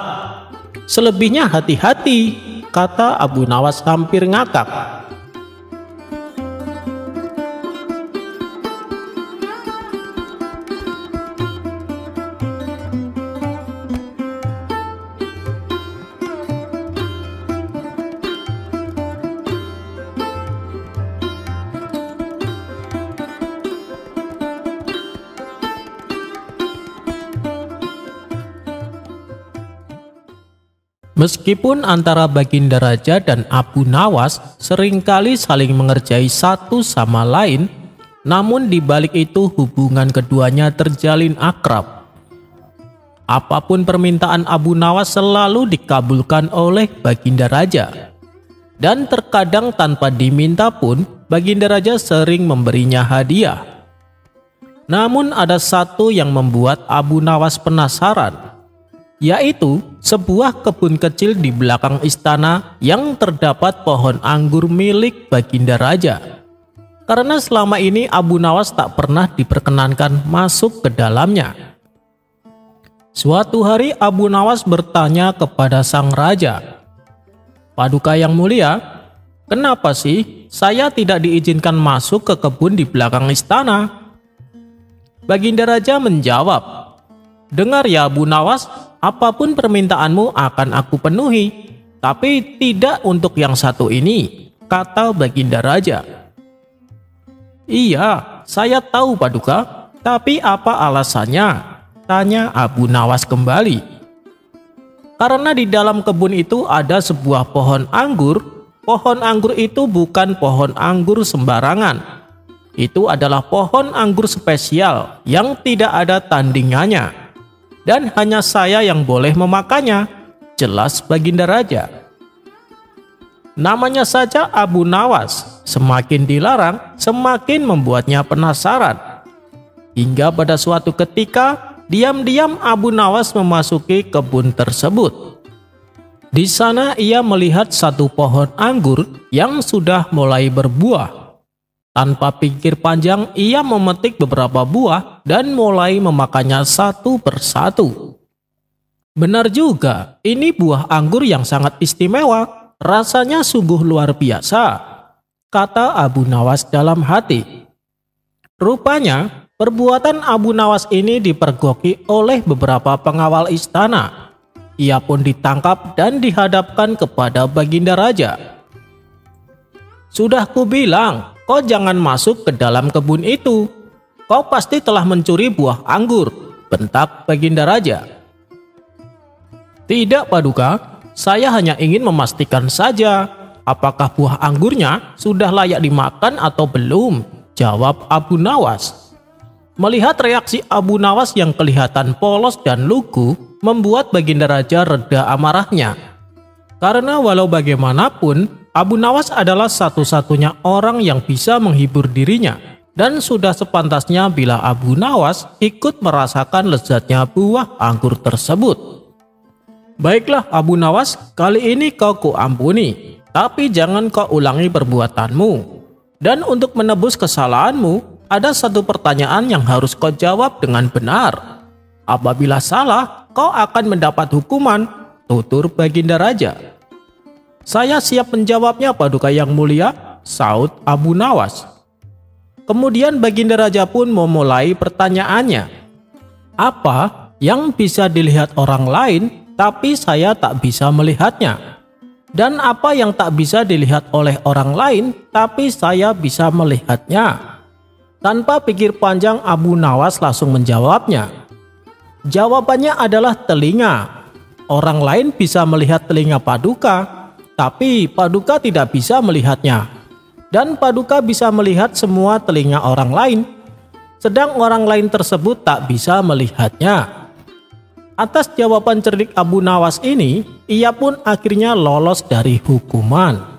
Selebihnya hati-hati," kata Abu Nawas hampir ngakak. Meskipun antara Baginda Raja dan Abu Nawas seringkali saling mengerjai satu sama lain, namun di balik itu hubungan keduanya terjalin akrab. Apapun permintaan Abu Nawas selalu dikabulkan oleh Baginda Raja. Dan terkadang tanpa diminta pun, Baginda Raja sering memberinya hadiah. Namun ada satu yang membuat Abu Nawas penasaran, yaitu sebuah kebun kecil di belakang istana yang terdapat pohon anggur milik Baginda Raja. Karena selama ini Abu Nawas tak pernah diperkenankan masuk ke dalamnya. Suatu hari Abu Nawas bertanya kepada sang raja, "Paduka yang mulia, kenapa sih saya tidak diizinkan masuk ke kebun di belakang istana?" Baginda Raja menjawab, "Dengar ya Abu Nawas, apapun permintaanmu akan aku penuhi, tapi tidak untuk yang satu ini," kata Baginda Raja. "Iya, saya tahu Paduka, tapi apa alasannya?" tanya Abu Nawas kembali. "Karena di dalam kebun itu ada sebuah pohon anggur. Pohon anggur itu bukan pohon anggur sembarangan. Itu adalah pohon anggur spesial yang tidak ada tandingannya. Dan hanya saya yang boleh memakannya," jelas Baginda Raja. Namanya saja Abu Nawas, semakin dilarang, semakin membuatnya penasaran. Hingga pada suatu ketika, diam-diam Abu Nawas memasuki kebun tersebut. Di sana ia melihat satu pohon anggur yang sudah mulai berbuah. Tanpa pikir panjang, ia memetik beberapa buah dan mulai memakannya satu persatu. Benar juga, ini buah anggur yang sangat istimewa, rasanya sungguh luar biasa, kata Abu Nawas dalam hati. Rupanya, perbuatan Abu Nawas ini dipergoki oleh beberapa pengawal istana. Ia pun ditangkap dan dihadapkan kepada Baginda Raja. Sudah kubilang, kau jangan masuk ke dalam kebun itu. Kau pasti telah mencuri buah anggur, bentak Baginda Raja. Tidak, Paduka, saya hanya ingin memastikan saja apakah buah anggurnya sudah layak dimakan atau belum, jawab Abu Nawas. Melihat reaksi Abu Nawas yang kelihatan polos dan lugu, membuat Baginda Raja reda amarahnya. Karena walau bagaimanapun, Abu Nawas adalah satu-satunya orang yang bisa menghibur dirinya, dan sudah sepantasnya bila Abu Nawas ikut merasakan lezatnya buah anggur tersebut. Baiklah Abu Nawas, kali ini kau kuampuni, tapi jangan kau ulangi perbuatanmu. Dan untuk menebus kesalahanmu, ada satu pertanyaan yang harus kau jawab dengan benar. Apabila salah, kau akan mendapat hukuman, tutur Baginda Raja. Saya siap menjawabnya, Paduka yang mulia, saut Abu Nawas. Kemudian Baginda Raja pun memulai pertanyaannya. Apa yang bisa dilihat orang lain, tapi saya tak bisa melihatnya? Dan apa yang tak bisa dilihat oleh orang lain, tapi saya bisa melihatnya? Tanpa pikir panjang, Abu Nawas langsung menjawabnya. Jawabannya adalah telinga. Orang lain bisa melihat telinga Paduka, tapi Paduka tidak bisa melihatnya. Dan Paduka bisa melihat semua telinga orang lain, sedang orang lain tersebut tak bisa melihatnya. Atas jawaban cerdik Abu Nawas ini, ia pun akhirnya lolos dari hukuman.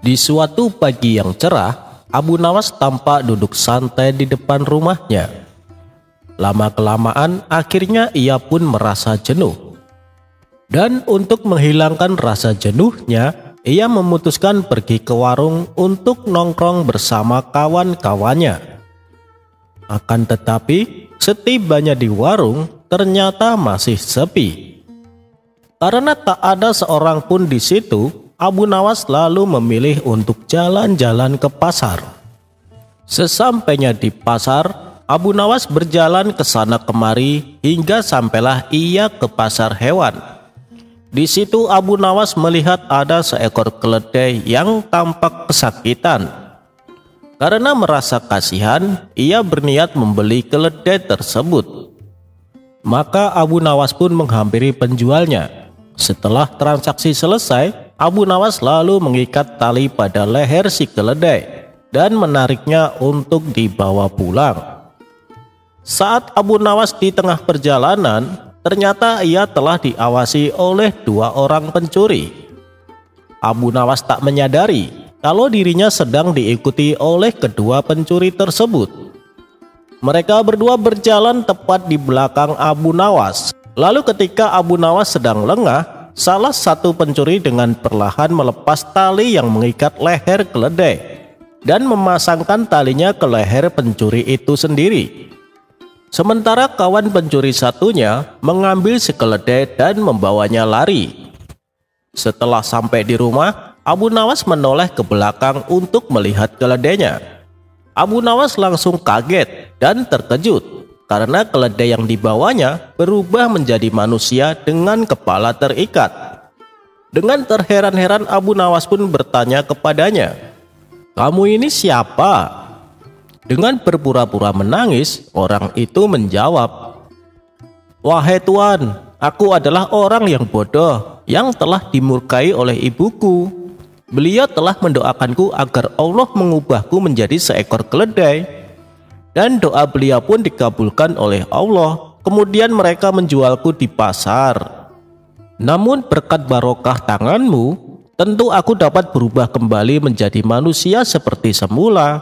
Di suatu pagi yang cerah, Abu Nawas tampak duduk santai di depan rumahnya. Lama-kelamaan akhirnya ia pun merasa jenuh. Dan untuk menghilangkan rasa jenuhnya, ia memutuskan pergi ke warung untuk nongkrong bersama kawan-kawannya. Akan tetapi, setibanya di warung ternyata masih sepi. Karena tak ada seorang pun di situ, Abu Nawas lalu memilih untuk jalan-jalan ke pasar. Sesampainya di pasar, Abu Nawas berjalan ke sana kemari hingga sampailah ia ke pasar hewan. Di situ Abu Nawas melihat ada seekor keledai yang tampak kesakitan. Karena merasa kasihan, ia berniat membeli keledai tersebut. Maka Abu Nawas pun menghampiri penjualnya. Setelah transaksi selesai, Abu Nawas lalu mengikat tali pada leher si keledai dan menariknya untuk dibawa pulang. Saat Abu Nawas di tengah perjalanan, ternyata ia telah diawasi oleh dua orang pencuri. Abu Nawas tak menyadari kalau dirinya sedang diikuti oleh kedua pencuri tersebut. Mereka berdua berjalan tepat di belakang Abu Nawas. Lalu ketika Abu Nawas sedang lengah, salah satu pencuri dengan perlahan melepas tali yang mengikat leher keledai dan memasangkan talinya ke leher pencuri itu sendiri. Sementara kawan pencuri satunya mengambil si keledai dan membawanya lari. Setelah sampai di rumah, Abu Nawas menoleh ke belakang untuk melihat keledainya. Abu Nawas langsung kaget dan terkejut karena keledai yang dibawanya berubah menjadi manusia dengan kepala terikat. Dengan terheran-heran, Abu Nawas pun bertanya kepadanya, "Kamu ini siapa?" Dengan berpura-pura menangis, orang itu menjawab, "Wahai Tuan, aku adalah orang yang bodoh yang telah dimurkai oleh ibuku. Beliau telah mendoakanku agar Allah mengubahku menjadi seekor keledai. Dan doa beliau pun dikabulkan oleh Allah. Kemudian mereka menjualku di pasar. Namun berkat barokah tanganmu, tentu aku dapat berubah kembali menjadi manusia seperti semula.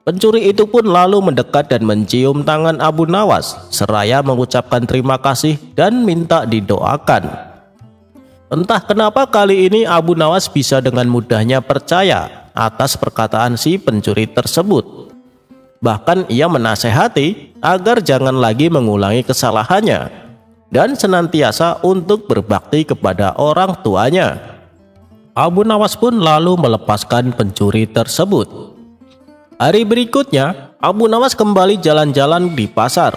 Pencuri itu pun lalu mendekat dan mencium tangan Abu Nawas seraya mengucapkan terima kasih dan minta didoakan. Entah kenapa kali ini Abu Nawas bisa dengan mudahnya percaya atas perkataan si pencuri tersebut. Bahkan ia menasehati agar jangan lagi mengulangi kesalahannya dan senantiasa untuk berbakti kepada orang tuanya. Abu Nawas pun lalu melepaskan pencuri tersebut. Hari berikutnya, Abu Nawas kembali jalan-jalan di pasar.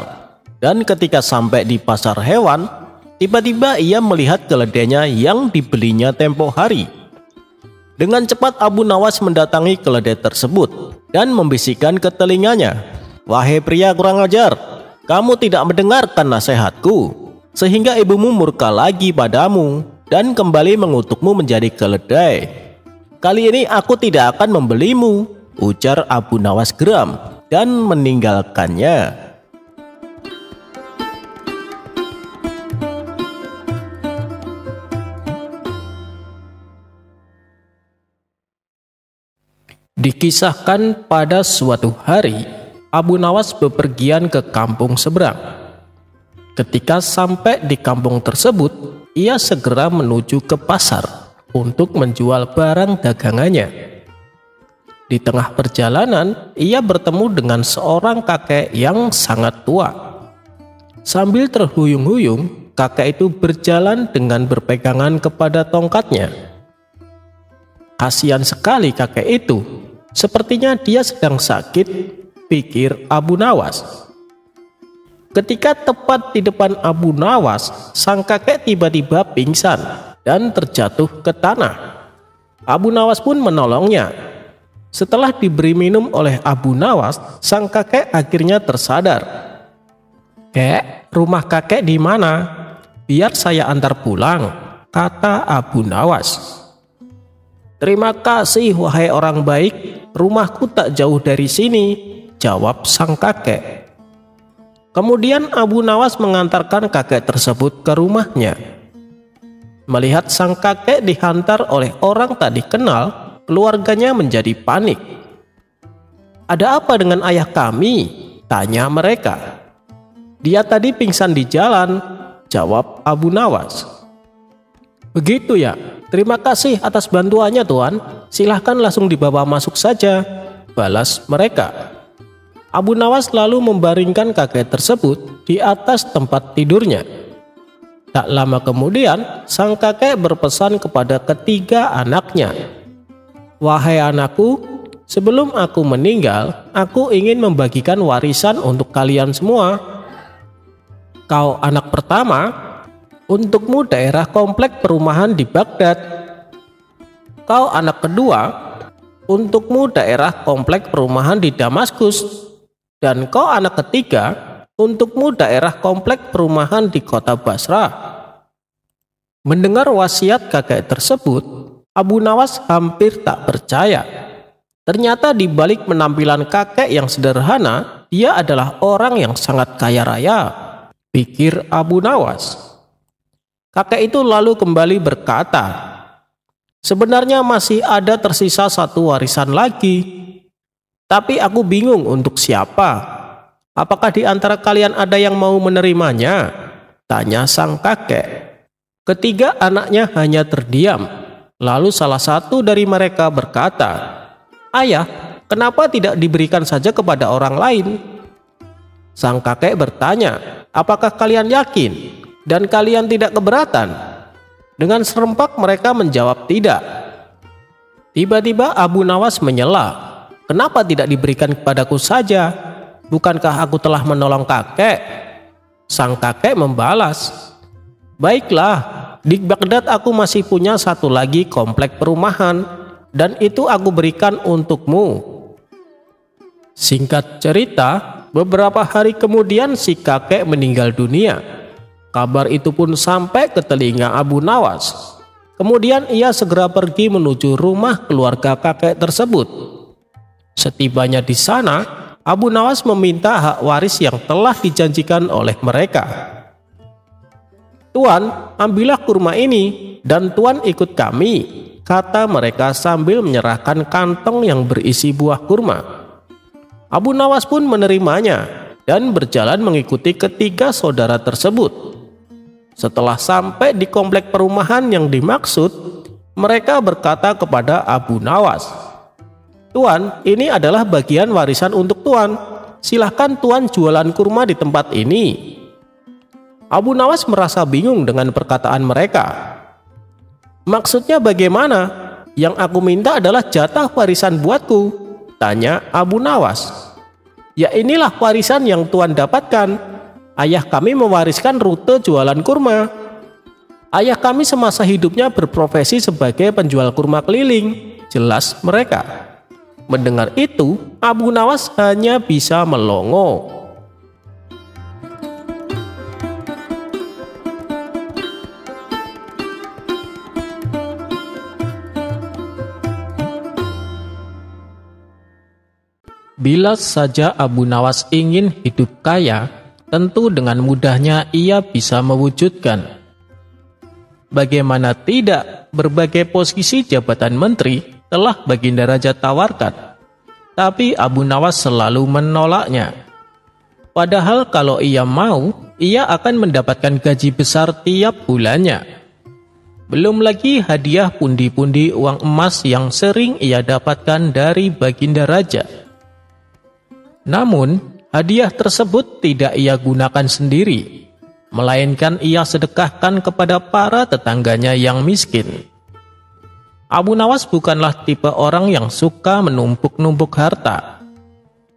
Dan ketika sampai di pasar hewan, tiba-tiba ia melihat keledainya yang dibelinya tempo hari. Dengan cepat Abu Nawas mendatangi keledai tersebut dan membisikkan ke telinganya, "Wahai pria kurang ajar, kamu tidak mendengarkan nasihatku, sehingga ibumu murka lagi padamu dan kembali mengutukmu menjadi keledai. Kali ini aku tidak akan membelimu," ujar Abu Nawas geram dan meninggalkannya. Dikisahkan pada suatu hari, Abu Nawas bepergian ke kampung seberang. Ketika sampai di kampung tersebut, ia segera menuju ke pasar untuk menjual barang dagangannya. Di tengah perjalanan, ia bertemu dengan seorang kakek yang sangat tua. Sambil terhuyung-huyung, kakek itu berjalan dengan berpegangan kepada tongkatnya. Kasihan sekali kakek itu, sepertinya dia sedang sakit, pikir Abu Nawas. Ketika tepat di depan Abu Nawas, sang kakek tiba-tiba pingsan dan terjatuh ke tanah. Abu Nawas pun menolongnya. Setelah diberi minum oleh Abu Nawas, sang kakek akhirnya tersadar. "Kek, rumah kakek di mana? Biar saya antar pulang," kata Abu Nawas. "Terima kasih wahai orang baik, rumahku tak jauh dari sini," jawab sang kakek. Kemudian Abu Nawas mengantarkan kakek tersebut ke rumahnya. Melihat sang kakek dihantar oleh orang tak dikenal, keluarganya menjadi panik. "Ada apa dengan ayah kami?" tanya mereka. "Dia tadi pingsan di jalan," jawab Abu Nawas. "Begitu ya, terima kasih atas bantuannya Tuan, silahkan langsung dibawa masuk saja," balas mereka. Abu Nawas lalu membaringkan kakek tersebut di atas tempat tidurnya. Tak lama kemudian, sang kakek berpesan kepada ketiga anaknya, "Wahai anakku, sebelum aku meninggal, aku ingin membagikan warisan untuk kalian semua. Kau anak pertama, untukmu daerah komplek perumahan di Baghdad. Kau anak kedua, untukmu daerah komplek perumahan di Damaskus. Dan kau anak ketiga, untukmu daerah komplek perumahan di kota Basra." Mendengar wasiat kakek tersebut, Abu Nawas hampir tak percaya. Ternyata di balik penampilan kakek yang sederhana, dia adalah orang yang sangat kaya raya, pikir Abu Nawas. Kakek itu lalu kembali berkata, "Sebenarnya masih ada tersisa satu warisan lagi. Tapi aku bingung untuk siapa. Apakah di antara kalian ada yang mau menerimanya?" tanya sang kakek. Ketiga anaknya hanya terdiam. Lalu salah satu dari mereka berkata, "Ayah, kenapa tidak diberikan saja kepada orang lain?" Sang kakek bertanya, "Apakah kalian yakin dan kalian tidak keberatan?" Dengan serempak mereka menjawab tidak. Tiba-tiba Abu Nawas menyela, "Kenapa tidak diberikan kepadaku saja? Bukankah aku telah menolong kakek?" Sang kakek membalas, "Baiklah, di Baghdad aku masih punya satu lagi komplek perumahan, dan itu aku berikan untukmu." Singkat cerita, beberapa hari kemudian si kakek meninggal dunia. Kabar itu pun sampai ke telinga Abu Nawas. Kemudian ia segera pergi menuju rumah keluarga kakek tersebut. Setibanya di sana, Abu Nawas meminta hak waris yang telah dijanjikan oleh mereka. "Tuan, ambillah kurma ini dan Tuan ikut kami," kata mereka sambil menyerahkan kantong yang berisi buah kurma. Abu Nawas pun menerimanya dan berjalan mengikuti ketiga saudara tersebut. Setelah sampai di komplek perumahan yang dimaksud, mereka berkata kepada Abu Nawas, "Tuan, ini adalah bagian warisan untuk Tuan. Silahkan Tuan jualan kurma di tempat ini." Abu Nawas merasa bingung dengan perkataan mereka. "Maksudnya bagaimana? Yang aku minta adalah jatah warisan buatku," tanya Abu Nawas. "Ya inilah warisan yang Tuan dapatkan. Ayah kami mewariskan rute jualan kurma. Ayah kami semasa hidupnya berprofesi sebagai penjual kurma keliling," jelas mereka. Mendengar itu, Abu Nawas hanya bisa melongo. Bila saja Abu Nawas ingin hidup kaya, tentu dengan mudahnya ia bisa mewujudkan. Bagaimana tidak, berbagai posisi jabatan menteri telah Baginda Raja tawarkan, tapi Abu Nawas selalu menolaknya. Padahal kalau ia mau, ia akan mendapatkan gaji besar tiap bulannya. Belum lagi hadiah pundi-pundi uang emas yang sering ia dapatkan dari Baginda Raja. Namun, hadiah tersebut tidak ia gunakan sendiri, melainkan ia sedekahkan kepada para tetangganya yang miskin. Abu Nawas bukanlah tipe orang yang suka menumpuk-numpuk harta.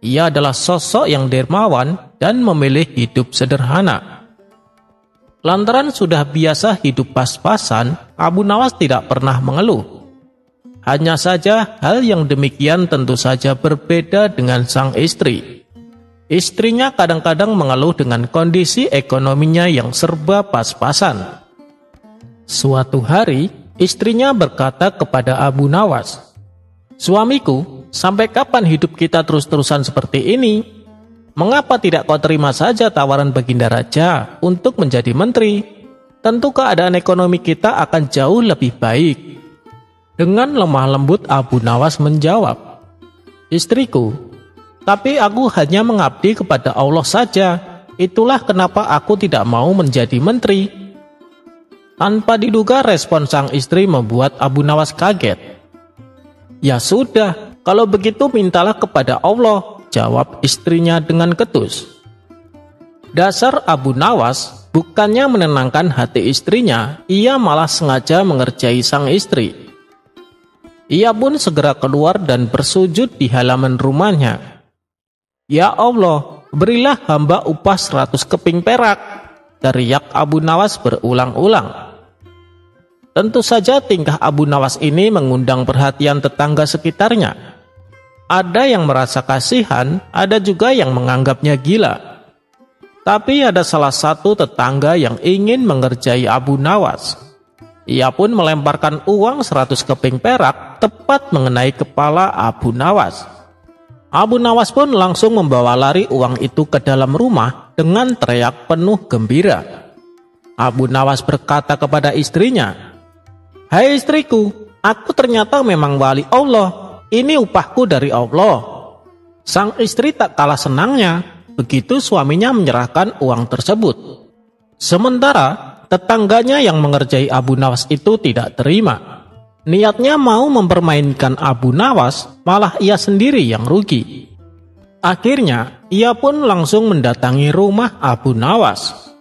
Ia adalah sosok yang dermawan dan memilih hidup sederhana. Lantaran sudah biasa hidup pas-pasan, Abu Nawas tidak pernah mengeluh. Hanya saja hal yang demikian tentu saja berbeda dengan sang istri. Istrinya kadang-kadang mengeluh dengan kondisi ekonominya yang serba pas-pasan. Suatu hari, istrinya berkata kepada Abu Nawas, "Suamiku, sampai kapan hidup kita terus-terusan seperti ini? Mengapa tidak kau terima saja tawaran Baginda Raja untuk menjadi menteri? Tentu keadaan ekonomi kita akan jauh lebih baik." Dengan lemah lembut Abu Nawas menjawab, "Istriku, tapi aku hanya mengabdi kepada Allah saja. Itulah kenapa aku tidak mau menjadi menteri." Tanpa diduga respon sang istri membuat Abu Nawas kaget. "Ya sudah, kalau begitu mintalah kepada Allah," jawab istrinya dengan ketus. Dasar Abu Nawas bukannya menenangkan hati istrinya, ia malah sengaja mengerjai sang istri. Ia pun segera keluar dan bersujud di halaman rumahnya. "Ya Allah, berilah hamba upah 100 keping perak," teriak Abu Nawas berulang-ulang. Tentu saja tingkah Abu Nawas ini mengundang perhatian tetangga sekitarnya. Ada yang merasa kasihan, ada juga yang menganggapnya gila. Tapi ada salah satu tetangga yang ingin mengerjai Abu Nawas. Ia pun melemparkan uang 100 keping perak tepat mengenai kepala Abu Nawas. Abu Nawas pun langsung membawa lari uang itu ke dalam rumah dengan teriak penuh gembira. Abu Nawas berkata kepada istrinya, "Hai istriku, aku ternyata memang wali Allah. Ini upahku dari Allah." Sang istri tak kalah senangnya begitu suaminya menyerahkan uang tersebut. Sementara tetangganya yang mengerjai Abu Nawas itu tidak terima. Niatnya mau mempermainkan Abu Nawas, malah ia sendiri yang rugi. Akhirnya, ia pun langsung mendatangi rumah Abu Nawas.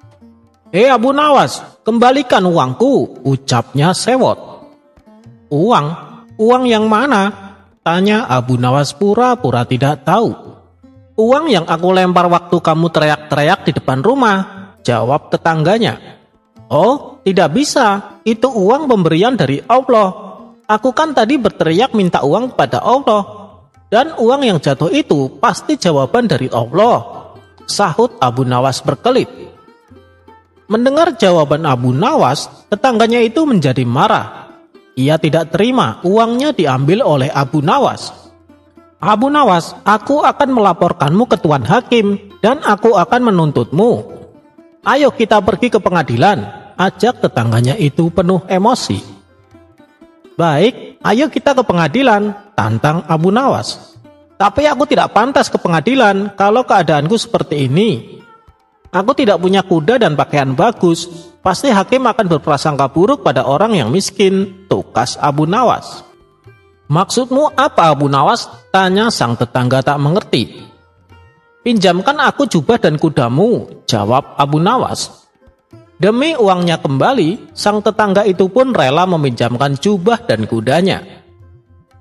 "Hei Abu Nawas, kembalikan uangku," ucapnya sewot. "Uang? Uang yang mana?" tanya Abu Nawas pura-pura tidak tahu. "Uang yang aku lempar waktu kamu teriak-teriak di depan rumah," jawab tetangganya. "Oh, tidak bisa. Itu uang pemberian dari Allah. Aku kan tadi berteriak minta uang kepada Allah. Dan uang yang jatuh itu pasti jawaban dari Allah," sahut Abu Nawas berkelit. Mendengar jawaban Abu Nawas, tetangganya itu menjadi marah. Ia tidak terima uangnya diambil oleh Abu Nawas. "Abu Nawas, aku akan melaporkanmu ke Tuan Hakim dan aku akan menuntutmu. Ayo kita pergi ke pengadilan," ajak tetangganya itu penuh emosi. "Baik, ayo kita ke pengadilan," tantang Abu Nawas. Tapi aku tidak pantas ke pengadilan kalau keadaanku seperti ini. Aku tidak punya kuda dan pakaian bagus. Pasti hakim akan berprasangka buruk pada orang yang miskin, tukas Abu Nawas. Maksudmu apa, Abu Nawas? Tanya sang tetangga tak mengerti. Pinjamkan aku jubah dan kudamu, jawab Abu Nawas. Demi uangnya kembali, sang tetangga itu pun rela meminjamkan jubah dan kudanya.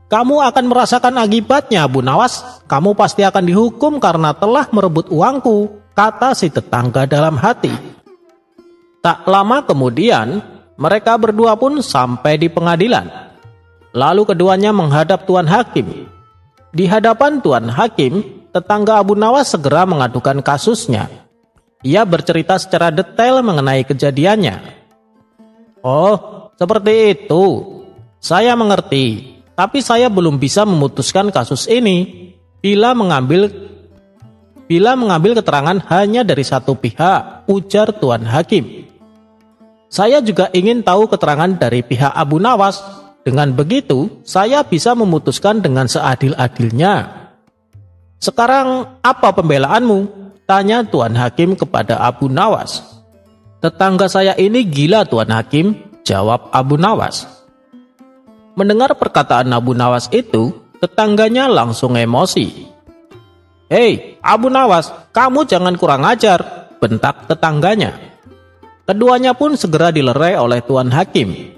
Kamu akan merasakan akibatnya, Abu Nawas. Kamu pasti akan dihukum karena telah merebut uangku, kata si tetangga dalam hati. Tak lama kemudian, mereka berdua pun sampai di pengadilan. Lalu keduanya menghadap Tuan Hakim. Di hadapan Tuan Hakim, tetangga Abu Nawas segera mengadukan kasusnya. Ia bercerita secara detail mengenai kejadiannya. Oh, seperti itu. Saya mengerti. Tapi saya belum bisa memutuskan kasus ini bila mengambil keterangan hanya dari satu pihak, ujar Tuan Hakim. Saya juga ingin tahu keterangan dari pihak Abu Nawas. Dengan begitu, saya bisa memutuskan dengan seadil-adilnya. Sekarang, apa pembelaanmu? Tanya Tuan Hakim kepada Abu Nawas. Tetangga saya ini gila, Tuan Hakim, jawab Abu Nawas. Mendengar perkataan Abu Nawas itu, tetangganya langsung emosi. Hei, Abu Nawas, kamu jangan kurang ajar, bentak tetangganya. Keduanya pun segera dilerai oleh Tuan Hakim.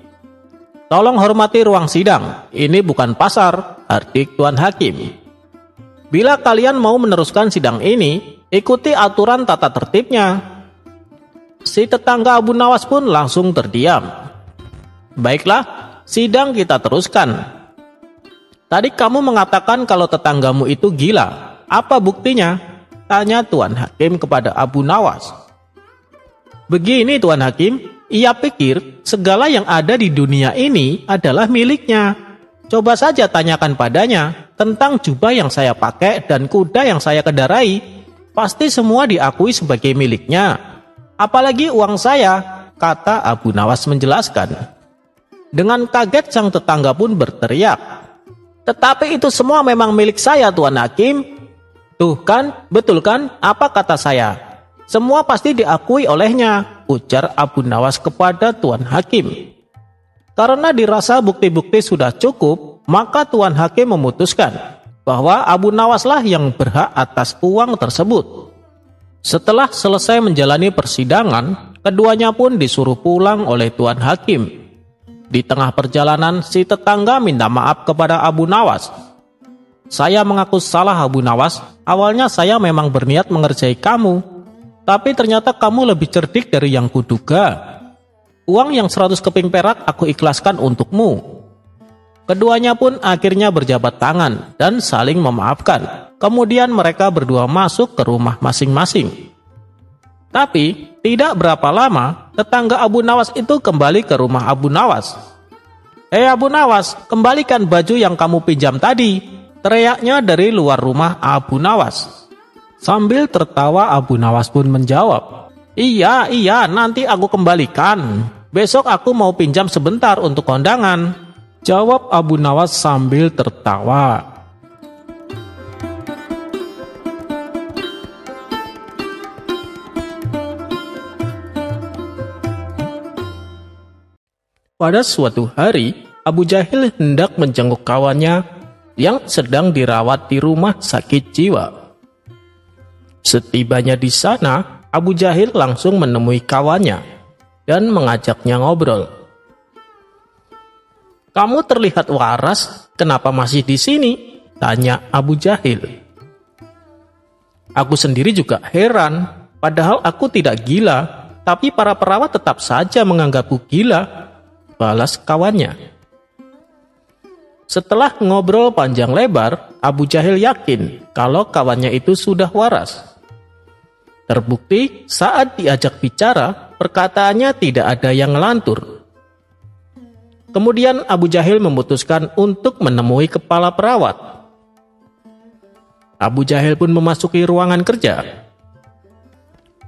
Tolong hormati ruang sidang, ini bukan pasar, hardik Tuan Hakim. Bila kalian mau meneruskan sidang ini, ikuti aturan tata tertibnya. Si tetangga Abu Nawas pun langsung terdiam. Baiklah, sidang kita teruskan. Tadi kamu mengatakan kalau tetanggamu itu gila. Apa buktinya? Tanya Tuan Hakim kepada Abu Nawas. Begini Tuan Hakim, ia pikir segala yang ada di dunia ini adalah miliknya. Coba saja tanyakan padanya tentang jubah yang saya pakai dan kuda yang saya kendarai. Pasti semua diakui sebagai miliknya. Apalagi uang saya, kata Abu Nawas menjelaskan. Dengan kaget sang tetangga pun berteriak. Tetapi itu semua memang milik saya, Tuan Hakim. Tuh kan, betul kan, apa kata saya? Semua pasti diakui olehnya, ujar Abu Nawas kepada Tuan Hakim. Karena dirasa bukti-bukti sudah cukup, maka Tuan Hakim memutuskan bahwa Abu Nawaslah yang berhak atas uang tersebut. Setelah selesai menjalani persidangan, keduanya pun disuruh pulang oleh Tuan Hakim. Di tengah perjalanan, si tetangga minta maaf kepada Abu Nawas. Saya mengaku salah, Abu Nawas. Awalnya saya memang berniat mengerjai kamu. Tapi ternyata kamu lebih cerdik dari yang kuduga. Uang yang 100 keping perak aku ikhlaskan untukmu. Keduanya pun akhirnya berjabat tangan dan saling memaafkan. Kemudian mereka berdua masuk ke rumah masing-masing. Tapi tidak berapa lama, tetangga Abu Nawas itu kembali ke rumah Abu Nawas. Hei Abu Nawas, kembalikan baju yang kamu pinjam tadi, teriaknya dari luar rumah Abu Nawas. Sambil tertawa Abu Nawas pun menjawab, Iya, nanti aku kembalikan. Besok aku mau pinjam sebentar untuk kondangan, jawab Abu Nawas sambil tertawa. Pada suatu hari, Abu Jahil hendak menjenguk kawannya yang sedang dirawat di rumah sakit jiwa. Setibanya di sana, Abu Jahil langsung menemui kawannya dan mengajaknya ngobrol. Kamu terlihat waras, kenapa masih di sini? Tanya Abu Jahil. Aku sendiri juga heran, padahal aku tidak gila, tapi para perawat tetap saja menganggapku gila, balas kawannya. Setelah ngobrol panjang lebar, Abu Jahil yakin kalau kawannya itu sudah waras. Terbukti saat diajak bicara, perkataannya tidak ada yang ngelantur. Kemudian Abu Jahil memutuskan untuk menemui kepala perawat. Abu Jahil pun memasuki ruangan kerja.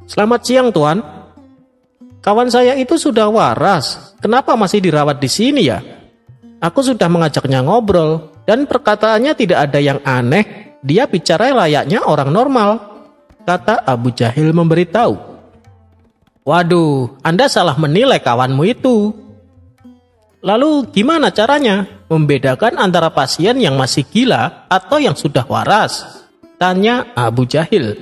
Selamat siang, Tuan. Kawan saya itu sudah waras. Kenapa masih dirawat di sini ya? Aku sudah mengajaknya ngobrol dan perkataannya tidak ada yang aneh. Dia bicara layaknya orang normal, kata Abu Jahil memberitahu. Waduh, Anda salah menilai kawanmu itu. Lalu gimana caranya membedakan antara pasien yang masih gila atau yang sudah waras? Tanya Abu Jahil.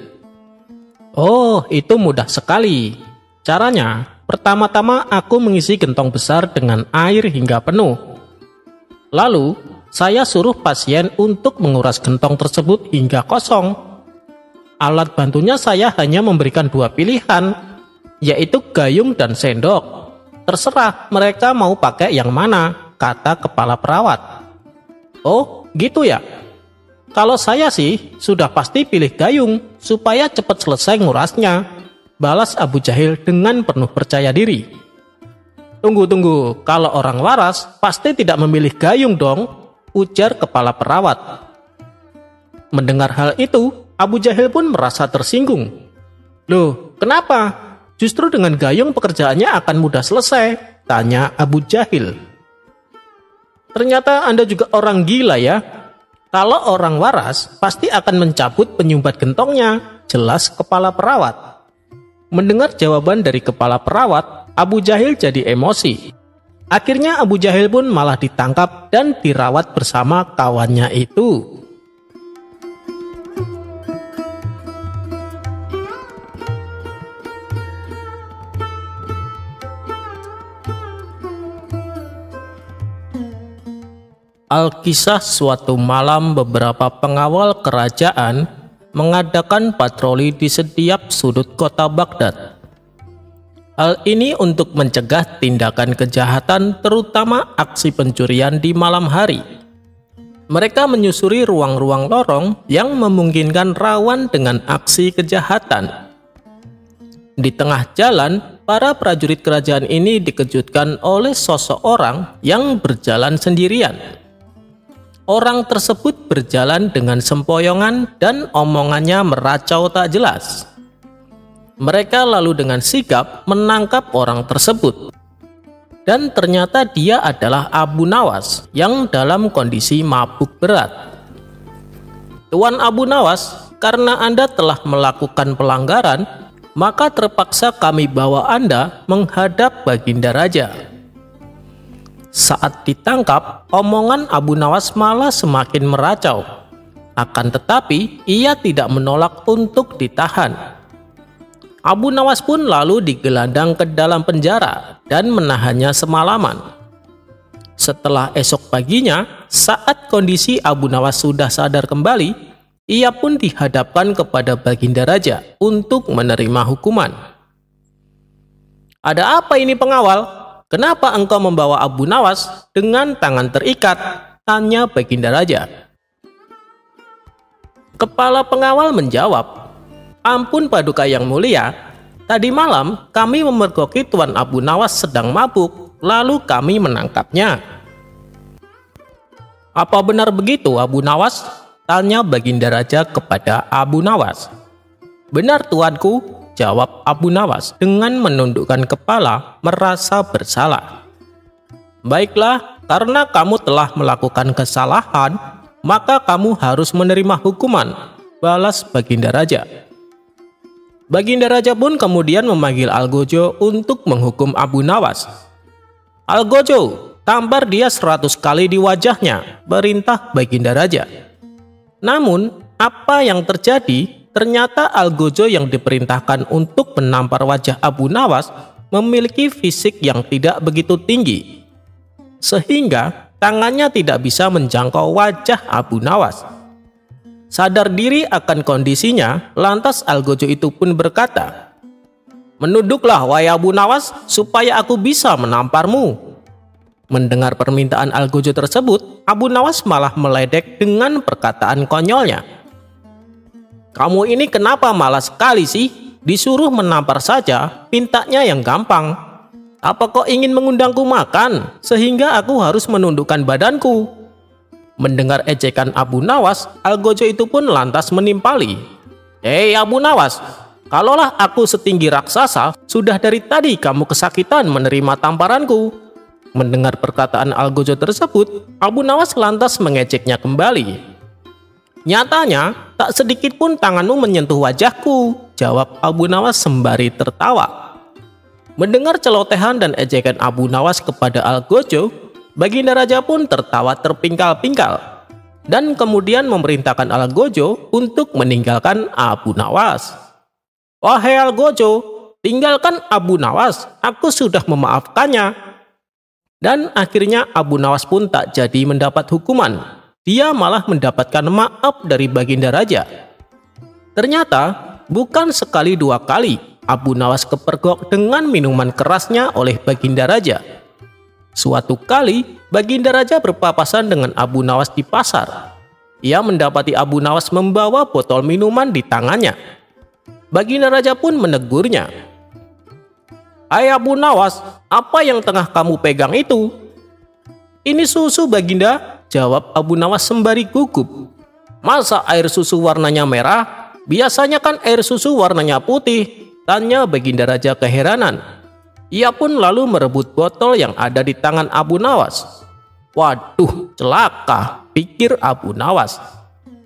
Oh, itu mudah sekali. Caranya, pertama-tama aku mengisi gentong besar dengan air hingga penuh. Lalu, saya suruh pasien untuk menguras gentong tersebut hingga kosong. Alat bantunya saya hanya memberikan 2 pilihan, yaitu gayung dan sendok. Terserah mereka mau pakai yang mana, kata kepala perawat. Oh, gitu ya? Kalau saya sih, sudah pasti pilih gayung, supaya cepat selesai ngurasnya, balas Abu Jahil dengan penuh percaya diri. Tunggu, kalau orang waras, pasti tidak memilih gayung dong, ujar kepala perawat. Mendengar hal itu, Abu Jahil pun merasa tersinggung. Loh, kenapa? Justru dengan gayung pekerjaannya akan mudah selesai, tanya Abu Jahil. Ternyata Anda juga orang gila ya. Kalau orang waras, pasti akan mencabut penyumbat gentongnya, jelas kepala perawat. Mendengar jawaban dari kepala perawat, Abu Jahil jadi emosi. Akhirnya Abu Jahil pun malah ditangkap dan dirawat bersama kawannya itu. Alkisah suatu malam beberapa pengawal kerajaan mengadakan patroli di setiap sudut kota Baghdad. Hal ini untuk mencegah tindakan kejahatan, terutama aksi pencurian di malam hari. Mereka menyusuri ruang-ruang lorong yang memungkinkan rawan dengan aksi kejahatan. Di tengah jalan, para prajurit kerajaan ini dikejutkan oleh seseorang yang berjalan sendirian. Orang tersebut berjalan dengan sempoyongan dan omongannya meracau tak jelas. Mereka lalu dengan sigap menangkap orang tersebut. Dan ternyata dia adalah Abu Nawas yang dalam kondisi mabuk berat. Tuan Abu Nawas, karena Anda telah melakukan pelanggaran, maka terpaksa kami bawa Anda menghadap Baginda Raja. Saat ditangkap, omongan Abu Nawas malah semakin meracau. Akan tetapi, ia tidak menolak untuk ditahan. Abu Nawas pun lalu digelandang ke dalam penjara dan menahannya semalaman. Setelah esok paginya, saat kondisi Abu Nawas sudah sadar kembali, ia pun dihadapkan kepada Baginda Raja untuk menerima hukuman. Ada apa ini pengawal? Kenapa engkau membawa Abu Nawas dengan tangan terikat? Tanya Baginda Raja. Kepala pengawal menjawab, Ampun Paduka yang mulia, tadi malam kami memergoki Tuan Abu Nawas sedang mabuk, lalu kami menangkapnya. Apa benar begitu Abu Nawas? Tanya Baginda Raja kepada Abu Nawas. Benar tuanku, jawab Abu Nawas dengan menundukkan kepala merasa bersalah. Baiklah, karena kamu telah melakukan kesalahan, maka kamu harus menerima hukuman, balas Baginda Raja. Baginda Raja pun kemudian memanggil Algojo untuk menghukum Abu Nawas. Algojo, tampar dia 100 kali di wajahnya, perintah Baginda Raja. Namun, apa yang terjadi? Ternyata Algojo yang diperintahkan untuk menampar wajah Abu Nawas memiliki fisik yang tidak begitu tinggi, sehingga tangannya tidak bisa menjangkau wajah Abu Nawas. Sadar diri akan kondisinya, lantas Algojo itu pun berkata, "Menunduklah wahai Abu Nawas, supaya aku bisa menamparmu." Mendengar permintaan Algojo tersebut, Abu Nawas malah meledek dengan perkataan konyolnya. Kamu ini kenapa malas sekali sih? Disuruh menampar saja, mintanya yang gampang. Apa kau ingin mengundangku makan, sehingga aku harus menundukkan badanku? Mendengar ejekan Abu Nawas, Algojo itu pun lantas menimpali. Hei Abu Nawas, kalaulah aku setinggi raksasa, sudah dari tadi kamu kesakitan menerima tamparanku. Mendengar perkataan Algojo tersebut, Abu Nawas lantas mengejeknya kembali. Nyatanya, tak sedikit pun tanganmu menyentuh wajahku, jawab Abu Nawas sembari tertawa. Mendengar celotehan dan ejekan Abu Nawas kepada Algojo, Baginda Raja pun tertawa terpingkal-pingkal dan kemudian memerintahkan Algojo untuk meninggalkan Abu Nawas. Wahai Algojo, tinggalkan Abu Nawas, aku sudah memaafkannya. Dan akhirnya Abu Nawas pun tak jadi mendapat hukuman. Dia malah mendapatkan maaf dari Baginda Raja. Ternyata bukan sekali dua kali Abu Nawas kepergok dengan minuman kerasnya oleh Baginda Raja. Suatu kali Baginda Raja berpapasan dengan Abu Nawas di pasar. Ia mendapati Abu Nawas membawa botol minuman di tangannya. Baginda Raja pun menegurnya. Hai Abu Nawas, apa yang tengah kamu pegang itu? Ini susu Baginda, jawab Abu Nawas sembari gugup. Masa air susu warnanya merah? Biasanya kan air susu warnanya putih, tanya Baginda Raja keheranan. Ia pun lalu merebut botol yang ada di tangan Abu Nawas. Waduh, celaka, pikir Abu Nawas.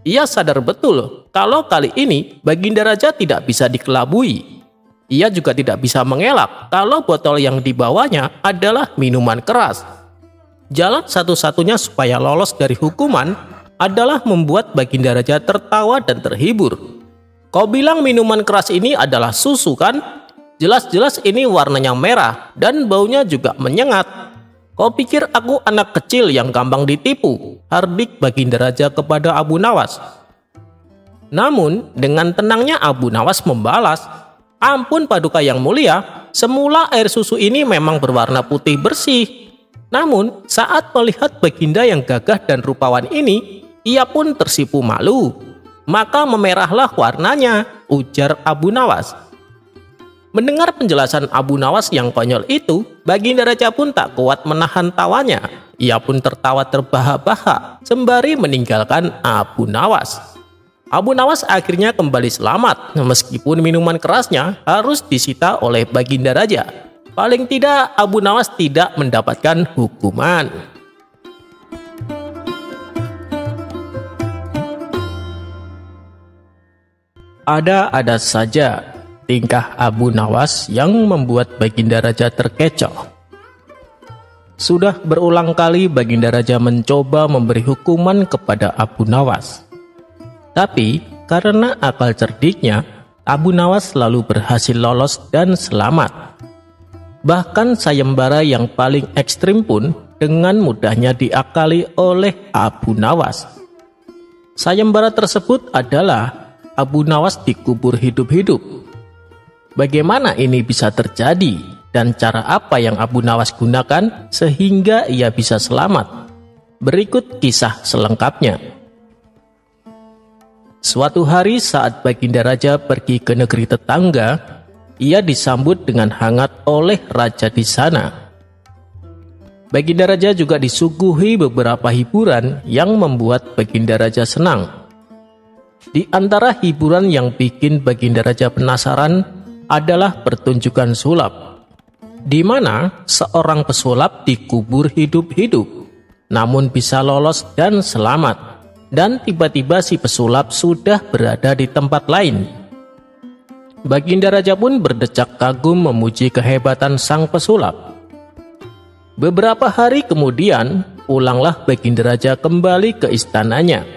Ia sadar betul kalau kali ini Baginda Raja tidak bisa dikelabui. Ia juga tidak bisa mengelak kalau botol yang dibawanya adalah minuman keras. Jalan satu-satunya supaya lolos dari hukuman adalah membuat Baginda Raja tertawa dan terhibur. Kau bilang minuman keras ini adalah susu kan? Jelas-jelas ini warnanya merah dan baunya juga menyengat. Kau pikir aku anak kecil yang gampang ditipu? Hardik Baginda Raja kepada Abu Nawas. Namun dengan tenangnya Abu Nawas membalas, ampun Paduka yang mulia, semula air susu ini memang berwarna putih bersih. Namun saat melihat Baginda yang gagah dan rupawan ini, ia pun tersipu malu. Maka memerahlah warnanya, ujar Abu Nawas. Mendengar penjelasan Abu Nawas yang konyol itu, Baginda Raja pun tak kuat menahan tawanya. Ia pun tertawa terbahak-bahak sembari meninggalkan Abu Nawas. Abu Nawas akhirnya kembali selamat, meskipun minuman kerasnya harus disita oleh Baginda Raja. Paling tidak Abu Nawas tidak mendapatkan hukuman. Ada-ada saja tingkah Abu Nawas yang membuat Baginda Raja terkecoh. Sudah berulang kali Baginda Raja mencoba memberi hukuman kepada Abu Nawas. Tapi karena akal cerdiknya, Abu Nawas selalu berhasil lolos dan selamat. Bahkan sayembara yang paling ekstrim pun dengan mudahnya diakali oleh Abu Nawas. Sayembara tersebut adalah Abu Nawas dikubur hidup-hidup. Bagaimana ini bisa terjadi dan cara apa yang Abu Nawas gunakan sehingga ia bisa selamat? Berikut kisah selengkapnya. Suatu hari saat Baginda Raja pergi ke negeri tetangga, ia disambut dengan hangat oleh raja di sana. Baginda Raja juga disuguhi beberapa hiburan yang membuat Baginda Raja senang. Di antara hiburan yang bikin Baginda Raja penasaran adalah pertunjukan sulap, di mana seorang pesulap dikubur hidup-hidup, namun bisa lolos dan selamat, dan tiba-tiba si pesulap sudah berada di tempat lain. Baginda Raja pun berdecak kagum memuji kehebatan sang pesulap. Beberapa hari kemudian, pulanglah Baginda Raja kembali ke istananya.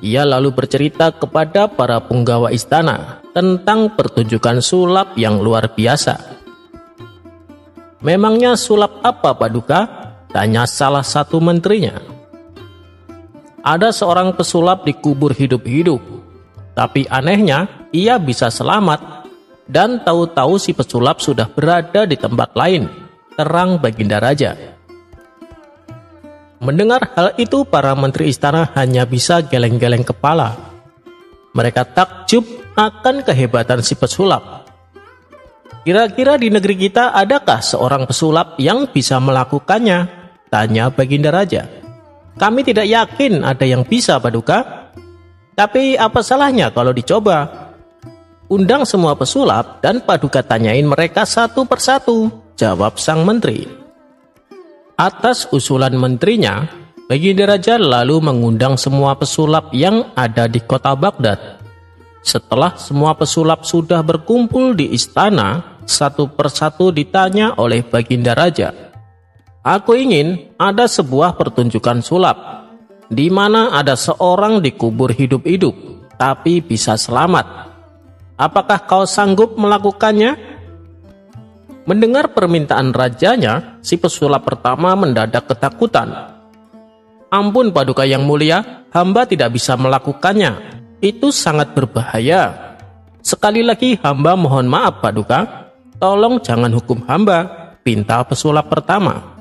Ia lalu bercerita kepada para punggawa istana tentang pertunjukan sulap yang luar biasa. Memangnya sulap apa, Paduka? Tanya salah satu menterinya. Ada seorang pesulap dikubur hidup-hidup, tapi anehnya ia bisa selamat, dan tahu-tahu si pesulap sudah berada di tempat lain, terang Baginda Raja. Mendengar hal itu, para menteri istana hanya bisa geleng-geleng kepala. Mereka takjub akan kehebatan si pesulap. Kira-kira di negeri kita adakah seorang pesulap yang bisa melakukannya? Tanya Baginda Raja. Kami tidak yakin ada yang bisa, Paduka. Tapi apa salahnya kalau dicoba? Undang semua pesulap dan Paduka tanyain mereka satu persatu, jawab sang menteri. Atas usulan menterinya, Baginda Raja lalu mengundang semua pesulap yang ada di kota Baghdad. Setelah semua pesulap sudah berkumpul di istana, satu persatu ditanya oleh Baginda Raja. Aku ingin ada sebuah pertunjukan sulap, di mana ada seorang dikubur hidup-hidup, tapi bisa selamat. Apakah kau sanggup melakukannya? Mendengar permintaan rajanya, si pesulap pertama mendadak ketakutan. Ampun Paduka yang mulia, hamba tidak bisa melakukannya. Itu sangat berbahaya. Sekali lagi hamba mohon maaf Paduka. Tolong jangan hukum hamba, pinta pesulap pertama.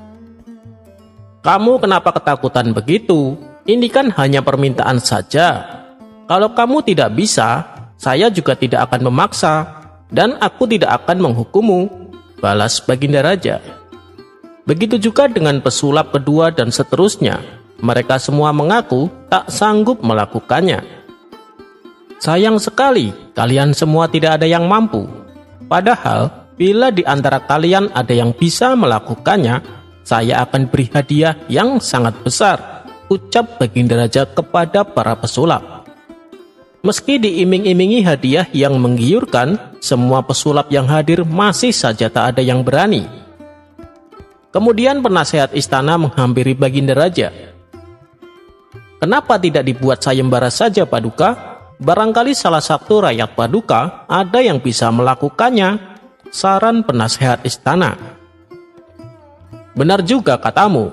Kamu kenapa ketakutan begitu? Ini kan hanya permintaan saja. Kalau kamu tidak bisa, saya juga tidak akan memaksa, dan aku tidak akan menghukummu, balas Baginda Raja. Begitu juga dengan pesulap kedua dan seterusnya. Mereka semua mengaku tak sanggup melakukannya. Sayang sekali, kalian semua tidak ada yang mampu. Padahal, bila di antara kalian ada yang bisa melakukannya, saya akan beri hadiah yang sangat besar, ucap Baginda Raja kepada para pesulap. Meski diiming-imingi hadiah yang menggiurkan, semua pesulap yang hadir masih saja tak ada yang berani. Kemudian penasehat istana menghampiri Baginda Raja. Kenapa tidak dibuat sayembara saja Paduka? Barangkali salah satu rakyat Paduka ada yang bisa melakukannya, saran penasehat istana. Benar juga katamu.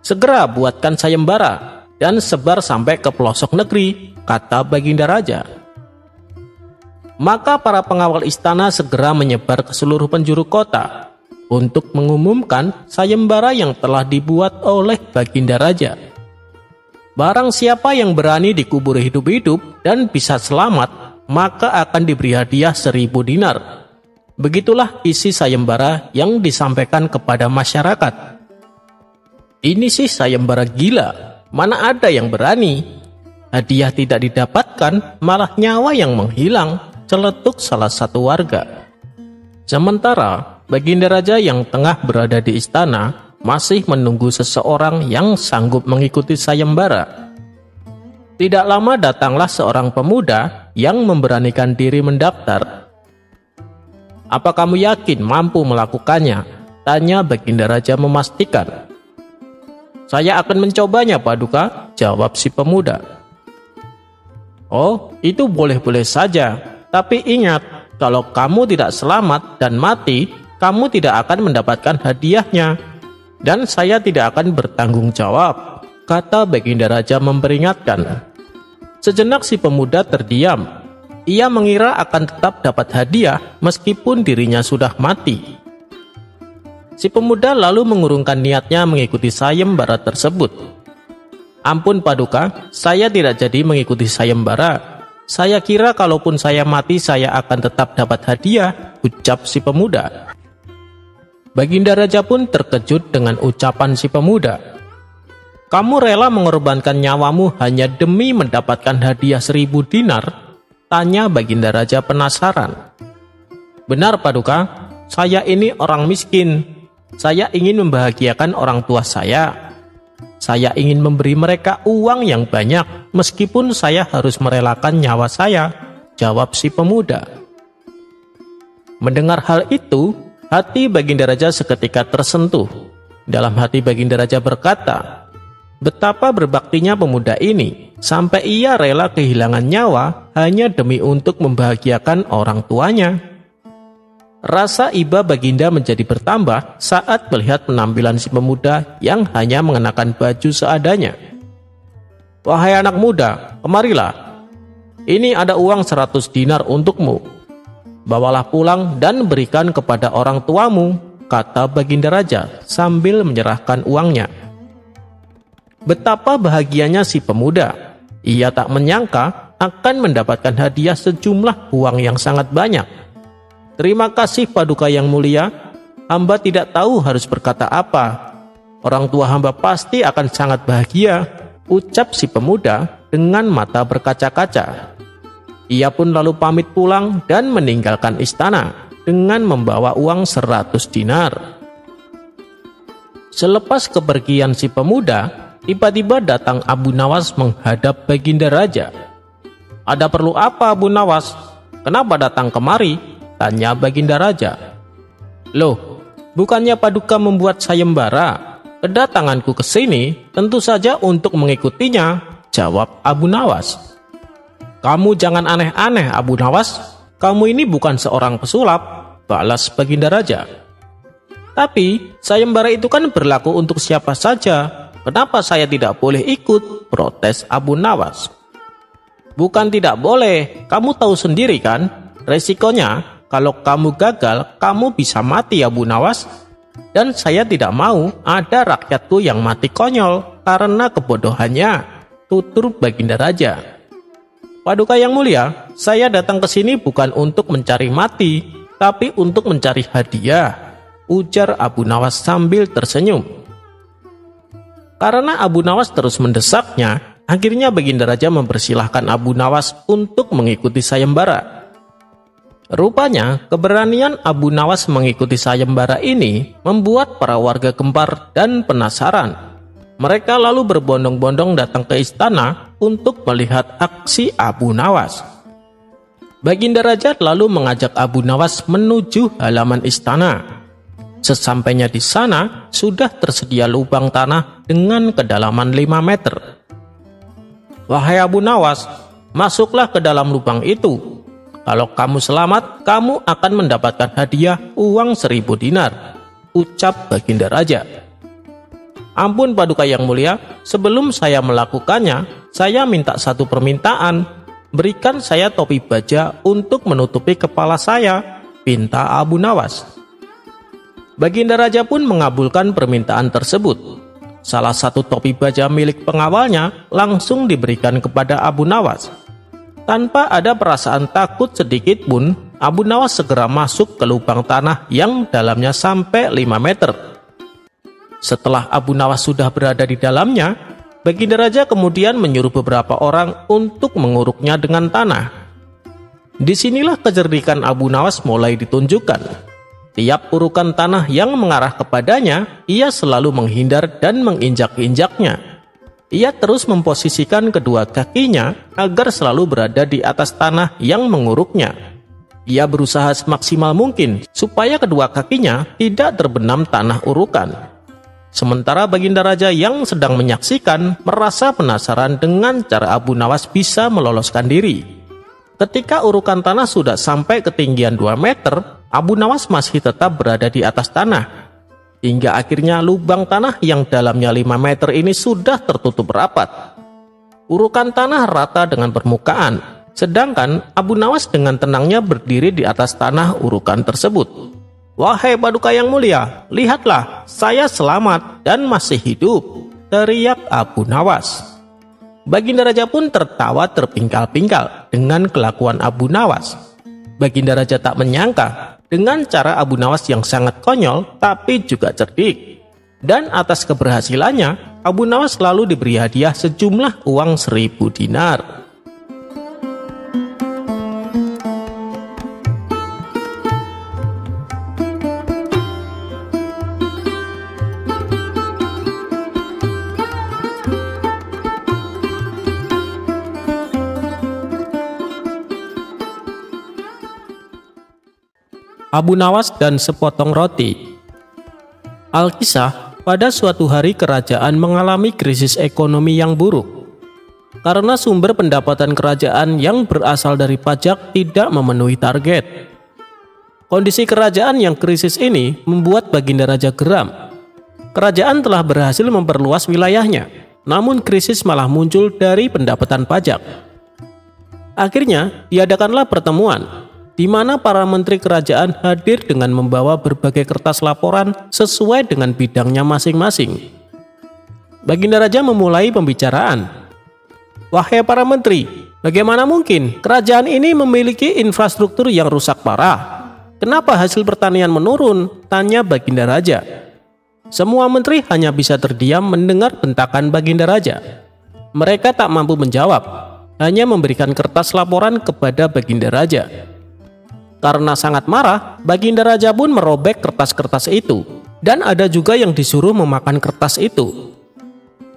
Segera buatkan sayembara dan sebar sampai ke pelosok negeri, kata Baginda Raja. Maka para pengawal istana segera menyebar ke seluruh penjuru kota untuk mengumumkan sayembara yang telah dibuat oleh Baginda Raja. Barang siapa yang berani dikubur hidup-hidup dan bisa selamat, maka akan diberi hadiah 1000 dinar. Begitulah isi sayembara yang disampaikan kepada masyarakat. Ini sih sayembara gila, mana ada yang berani? Hadiah tidak didapatkan, malah nyawa yang menghilang, celetuk salah satu warga. Sementara, Baginda Raja yang tengah berada di istana masih menunggu seseorang yang sanggup mengikuti sayembara. Tidak lama datanglah seorang pemuda yang memberanikan diri mendaftar. Apa kamu yakin mampu melakukannya? Tanya Baginda Raja memastikan. Saya akan mencobanya Paduka, jawab si pemuda. Oh, itu boleh-boleh saja. Tapi ingat, kalau kamu tidak selamat dan mati, kamu tidak akan mendapatkan hadiahnya. Dan saya tidak akan bertanggung jawab, kata Baginda Raja memperingatkan. Sejenak si pemuda terdiam. Ia mengira akan tetap dapat hadiah meskipun dirinya sudah mati. Si pemuda lalu mengurungkan niatnya mengikuti sayembara tersebut. Ampun Paduka, saya tidak jadi mengikuti sayembara. Saya kira kalaupun saya mati saya akan tetap dapat hadiah, ucap si pemuda. Baginda Raja pun terkejut dengan ucapan si pemuda. Kamu rela mengorbankan nyawamu hanya demi mendapatkan hadiah 1000 dinar? Tanya Baginda Raja penasaran. Benar Paduka, saya ini orang miskin. Saya ingin membahagiakan orang tua saya. Saya ingin memberi mereka uang yang banyak, meskipun saya harus merelakan nyawa saya, jawab si pemuda. Mendengar hal itu, hati Baginda Raja seketika tersentuh. Dalam hati Baginda Raja berkata, betapa berbaktinya pemuda ini, sampai ia rela kehilangan nyawa hanya demi untuk membahagiakan orang tuanya. Rasa iba Baginda menjadi bertambah saat melihat penampilan si pemuda yang hanya mengenakan baju seadanya. Wahai anak muda, kemarilah. Ini ada uang 100 dinar untukmu. Bawalah pulang dan berikan kepada orang tuamu, kata Baginda Raja sambil menyerahkan uangnya. Betapa bahagianya si pemuda. Ia tak menyangka akan mendapatkan hadiah sejumlah uang yang sangat banyak. Terima kasih Paduka yang mulia, hamba tidak tahu harus berkata apa. Orang tua hamba pasti akan sangat bahagia, ucap si pemuda dengan mata berkaca-kaca. Ia pun lalu pamit pulang dan meninggalkan istana dengan membawa uang 100 dinar. Selepas kepergian si pemuda, Tiba-tiba datang Abu Nawas menghadap Baginda Raja. "Ada perlu apa, Abu Nawas? Kenapa datang kemari?" tanya Baginda Raja. "Loh, bukannya Paduka membuat sayembara? Kedatanganku ke sini tentu saja untuk mengikutinya," jawab Abu Nawas. "Kamu jangan aneh-aneh, Abu Nawas. Kamu ini bukan seorang pesulap," balas Baginda Raja. "Tapi sayembara itu kan berlaku untuk siapa saja. Kenapa saya tidak boleh ikut?" protes Abu Nawas. "Bukan tidak boleh, kamu tahu sendiri kan? Resikonya kalau kamu gagal, kamu bisa mati, Abu Nawas. Dan saya tidak mau ada rakyatku yang mati konyol karena kebodohannya," tutur Baginda Raja. "Paduka yang mulia, saya datang ke sini bukan untuk mencari mati, tapi untuk mencari hadiah," ujar Abu Nawas sambil tersenyum. Karena Abu Nawas terus mendesaknya, akhirnya Baginda Raja mempersilahkan Abu Nawas untuk mengikuti sayembara. Rupanya, keberanian Abu Nawas mengikuti sayembara ini membuat para warga Gempar dan penasaran. Mereka lalu berbondong-bondong datang ke istana untuk melihat aksi Abu Nawas. Baginda Raja lalu mengajak Abu Nawas menuju halaman istana. Sesampainya di sana, sudah tersedia lubang tanah dengan kedalaman 5 meter. "Wahai Abu Nawas, masuklah ke dalam lubang itu. Kalau kamu selamat, kamu akan mendapatkan hadiah uang 1000 dinar," ucap Baginda Raja. "Ampun Paduka yang mulia, sebelum saya melakukannya, saya minta satu permintaan. Berikan saya topi baja untuk menutupi kepala saya," pinta Abu Nawas. Baginda Raja pun mengabulkan permintaan tersebut. Salah satu topi baja milik pengawalnya langsung diberikan kepada Abu Nawas. Tanpa ada perasaan takut sedikit pun, Abu Nawas segera masuk ke lubang tanah yang dalamnya sampai 5 meter. Setelah Abu Nawas sudah berada di dalamnya, Baginda Raja kemudian menyuruh beberapa orang untuk menguruknya dengan tanah. Disinilah kecerdikan Abu Nawas mulai ditunjukkan. Tiap urukan tanah yang mengarah kepadanya, ia selalu menghindar dan menginjak-injaknya. Ia terus memposisikan kedua kakinya agar selalu berada di atas tanah yang menguruknya. Ia berusaha semaksimal mungkin supaya kedua kakinya tidak terbenam tanah urukan. Sementara Baginda Raja yang sedang menyaksikan merasa penasaran dengan cara Abu Nawas bisa meloloskan diri. Ketika urukan tanah sudah sampai ketinggian 2 meter, Abu Nawas masih tetap berada di atas tanah. Hingga akhirnya lubang tanah yang dalamnya 5 meter ini sudah tertutup rapat. Urukan tanah rata dengan permukaan, sedangkan Abu Nawas dengan tenangnya berdiri di atas tanah urukan tersebut. "Wahai Paduka yang mulia, lihatlah, saya selamat dan masih hidup," teriak Abu Nawas. Baginda Raja pun tertawa terpingkal-pingkal dengan kelakuan Abu Nawas. Baginda Raja tak menyangka dengan cara Abu Nawas yang sangat konyol tapi juga cerdik. Dan atas keberhasilannya, Abu Nawas lalu diberi hadiah sejumlah uang 1000 dinar. Abu Nawas dan sepotong roti. Alkisah, pada suatu hari kerajaan mengalami krisis ekonomi yang buruk. Karena sumber pendapatan kerajaan yang berasal dari pajak tidak memenuhi target. Kondisi kerajaan yang krisis ini membuat Baginda Raja geram. Kerajaan telah berhasil memperluas wilayahnya, namun krisis malah muncul dari pendapatan pajak. Akhirnya, diadakanlah pertemuan di mana para menteri kerajaan hadir dengan membawa berbagai kertas laporan sesuai dengan bidangnya masing-masing. Baginda Raja memulai pembicaraan. "Wahai para menteri, bagaimana mungkin kerajaan ini memiliki infrastruktur yang rusak parah? Kenapa hasil pertanian menurun?" tanya Baginda Raja. Semua menteri hanya bisa terdiam mendengar bentakan Baginda Raja. Mereka tak mampu menjawab, hanya memberikan kertas laporan kepada Baginda Raja. Karena sangat marah, Baginda Raja pun merobek kertas-kertas itu, dan ada juga yang disuruh memakan kertas itu.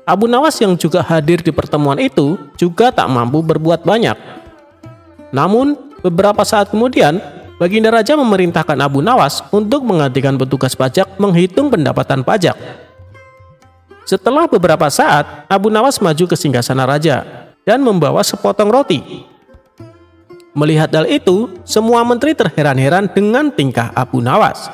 Abu Nawas yang juga hadir di pertemuan itu juga tak mampu berbuat banyak. Namun, beberapa saat kemudian, Baginda Raja memerintahkan Abu Nawas untuk menggantikan petugas pajak menghitung pendapatan pajak. Setelah beberapa saat, Abu Nawas maju ke singgasana raja dan membawa sepotong roti. Melihat hal itu, semua menteri terheran-heran dengan tingkah Abu Nawas.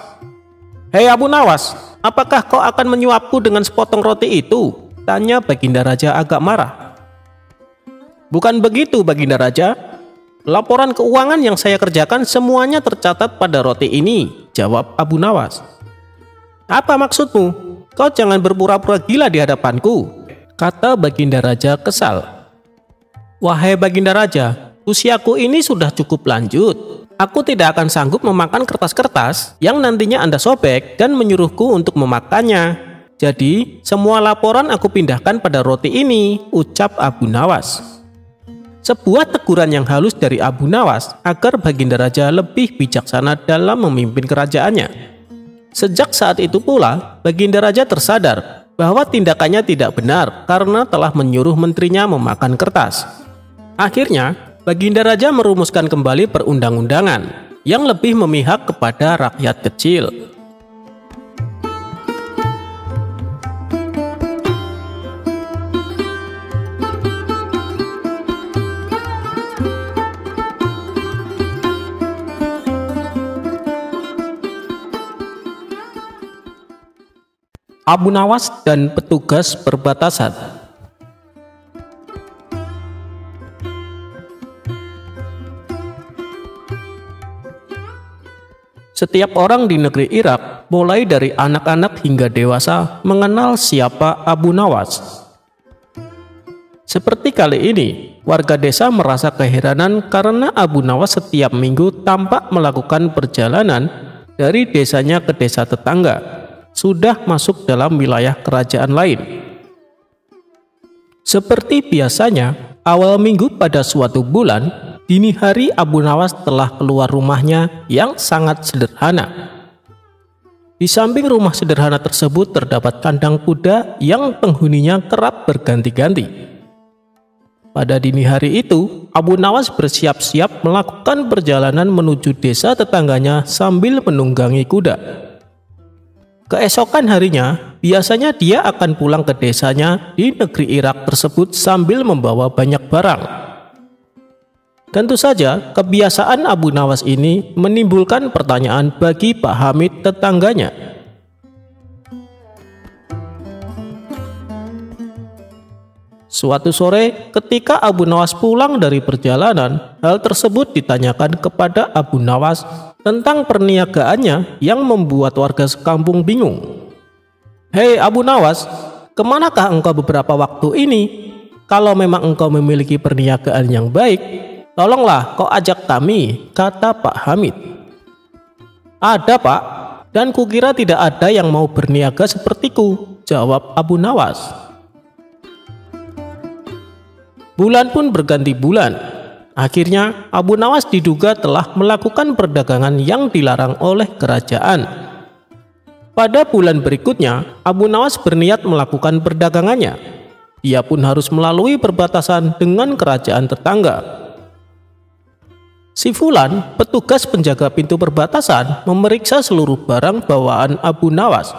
"Hei Abu Nawas, apakah kau akan menyuapku dengan sepotong roti itu?" tanya Baginda Raja agak marah. "Bukan begitu Baginda Raja. Laporan keuangan yang saya kerjakan semuanya tercatat pada roti ini," jawab Abu Nawas. "Apa maksudmu? Kau jangan berpura-pura gila di hadapanku," kata Baginda Raja kesal. "Wahai Baginda Raja, usiaku ini sudah cukup lanjut. Aku tidak akan sanggup memakan kertas-kertas yang nantinya Anda sobek dan menyuruhku untuk memakannya. Jadi, semua laporan aku pindahkan pada roti ini," ucap Abu Nawas. Sebuah teguran yang halus dari Abu Nawas agar Baginda Raja lebih bijaksana dalam memimpin kerajaannya. Sejak saat itu pula, Baginda Raja tersadar bahwa tindakannya tidak benar karena telah menyuruh menterinya memakan kertas. Akhirnya, Baginda Raja merumuskan kembali perundang-undangan yang lebih memihak kepada rakyat kecil. Abu Nawas dan petugas perbatasan. Setiap orang di negeri Irak, mulai dari anak-anak hingga dewasa, mengenal siapa Abu Nawas. Seperti kali ini, warga desa merasa keheranan karena Abu Nawas setiap minggu tampak melakukan perjalanan dari desanya ke desa tetangga, sudah masuk dalam wilayah kerajaan lain. Seperti biasanya, awal minggu pada suatu bulan, dini hari Abu Nawas telah keluar rumahnya yang sangat sederhana. Di samping rumah sederhana tersebut terdapat kandang kuda yang penghuninya kerap berganti-ganti. Pada dini hari itu, Abu Nawas bersiap-siap melakukan perjalanan menuju desa tetangganya sambil menunggangi kuda. Keesokan harinya, biasanya dia akan pulang ke desanya di negeri Irak tersebut sambil membawa banyak barang. Tentu saja, kebiasaan Abu Nawas ini menimbulkan pertanyaan bagi Pak Hamid tetangganya. Suatu sore, ketika Abu Nawas pulang dari perjalanan, hal tersebut ditanyakan kepada Abu Nawas tentang perniagaannya yang membuat warga sekampung bingung. "Hei Abu Nawas, kemanakah engkau beberapa waktu ini? Kalau memang engkau memiliki perniagaan yang baik, tolonglah kau ajak kami," kata Pak Hamid. "Ada Pak, dan kukira tidak ada yang mau berniaga sepertiku," jawab Abu Nawas. Bulan pun berganti bulan. Akhirnya, Abu Nawas diduga telah melakukan perdagangan yang dilarang oleh kerajaan. Pada bulan berikutnya, Abu Nawas berniat melakukan perdagangannya. Ia pun harus melalui perbatasan dengan kerajaan tetangga. Si Fulan, petugas penjaga pintu perbatasan, memeriksa seluruh barang bawaan Abu Nawas.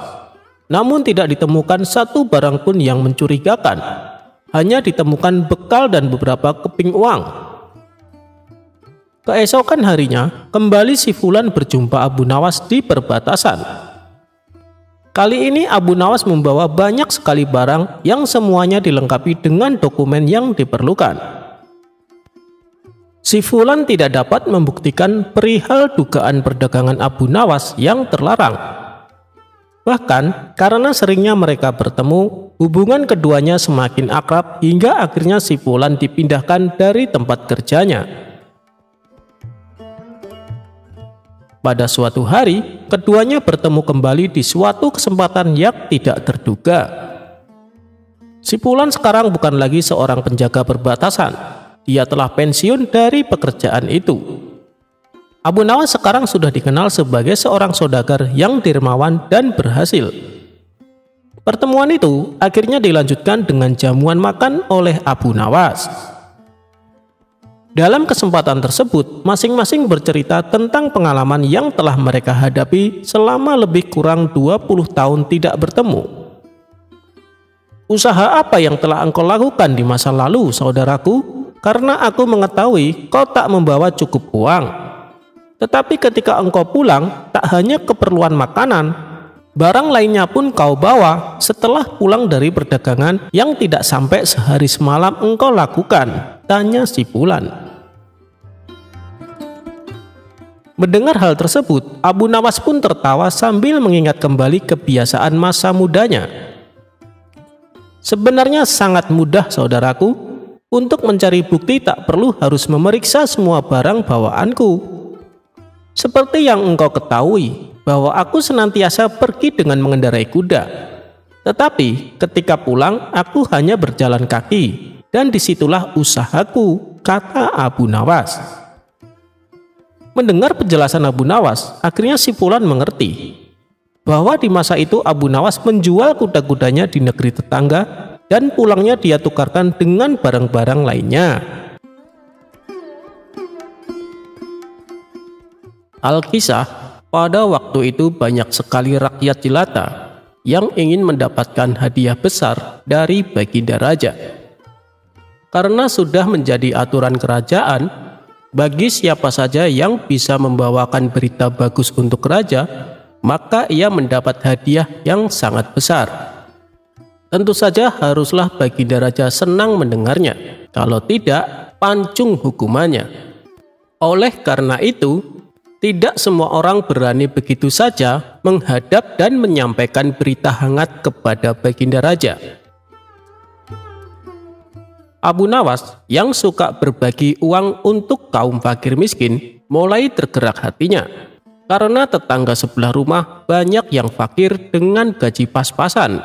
Namun tidak ditemukan satu barang pun yang mencurigakan. Hanya ditemukan bekal dan beberapa keping uang. Keesokan harinya, kembali si Fulan berjumpa Abu Nawas di perbatasan. Kali ini Abu Nawas membawa banyak sekali barang yang semuanya dilengkapi dengan dokumen yang diperlukan. Si Fulan tidak dapat membuktikan perihal dugaan perdagangan Abu Nawas yang terlarang. Bahkan, karena seringnya mereka bertemu, hubungan keduanya semakin akrab hingga akhirnya si Fulan dipindahkan dari tempat kerjanya. Pada suatu hari, keduanya bertemu kembali di suatu kesempatan yang tidak terduga. Si Fulan sekarang bukan lagi seorang penjaga perbatasan. Dia telah pensiun dari pekerjaan itu. Abu Nawas sekarang sudah dikenal sebagai seorang saudagar yang dermawan dan berhasil. Pertemuan itu akhirnya dilanjutkan dengan jamuan makan oleh Abu Nawas. Dalam kesempatan tersebut, masing-masing bercerita tentang pengalaman yang telah mereka hadapi selama lebih kurang 20 tahun tidak bertemu. "Usaha apa yang telah engkau lakukan di masa lalu, saudaraku? Karena aku mengetahui kau tak membawa cukup uang. Tetapi ketika engkau pulang, tak hanya keperluan makanan, barang lainnya pun kau bawa setelah pulang dari perdagangan yang tidak sampai sehari semalam engkau lakukan," tanya si Fulan. Mendengar hal tersebut, Abu Nawas pun tertawa sambil mengingat kembali kebiasaan masa mudanya. "Sebenarnya sangat mudah, saudaraku. Untuk mencari bukti tak perlu harus memeriksa semua barang bawaanku. Seperti yang engkau ketahui, bahwa aku senantiasa pergi dengan mengendarai kuda. Tetapi ketika pulang, aku hanya berjalan kaki, dan disitulah usahaku," kata Abu Nawas. Mendengar penjelasan Abu Nawas, akhirnya si Fulan mengerti bahwa di masa itu Abu Nawas menjual kuda-kudanya di negeri tetangga dan pulangnya dia tukarkan dengan barang-barang lainnya. Alkisah, pada waktu itu banyak sekali rakyat jelata yang ingin mendapatkan hadiah besar dari Baginda Raja. Karena sudah menjadi aturan kerajaan, bagi siapa saja yang bisa membawakan berita bagus untuk raja, maka ia mendapat hadiah yang sangat besar. Tentu saja haruslah Baginda Raja senang mendengarnya, kalau tidak pancung hukumannya. Oleh karena itu, tidak semua orang berani begitu saja menghadap dan menyampaikan berita hangat kepada Baginda Raja. Abu Nawas yang suka berbagi uang untuk kaum fakir miskin mulai tergerak hatinya, karena tetangga sebelah rumah banyak yang fakir dengan gaji pas-pasan.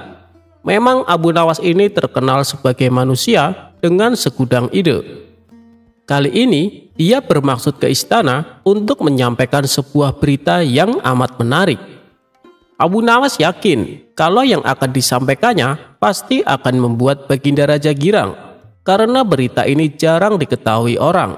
Memang Abu Nawas ini terkenal sebagai manusia dengan segudang ide. Kali ini dia bermaksud ke istana untuk menyampaikan sebuah berita yang amat menarik. Abu Nawas yakin kalau yang akan disampaikannya pasti akan membuat Baginda Raja girang, karena berita ini jarang diketahui orang.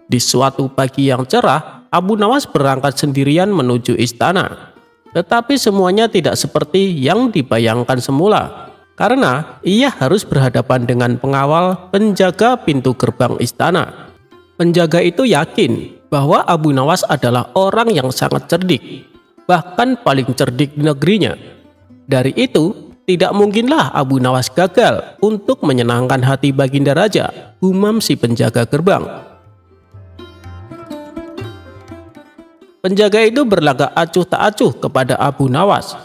Di suatu pagi yang cerah, Abu Nawas berangkat sendirian menuju istana. Tetapi semuanya tidak seperti yang dibayangkan semula, karena ia harus berhadapan dengan pengawal penjaga pintu gerbang istana. Penjaga itu yakin bahwa Abu Nawas adalah orang yang sangat cerdik, bahkan paling cerdik di negerinya. Dari itu, tidak mungkinlah Abu Nawas gagal untuk menyenangkan hati Baginda Raja, gumam si penjaga gerbang. Penjaga itu berlagak acuh tak acuh kepada Abu Nawas.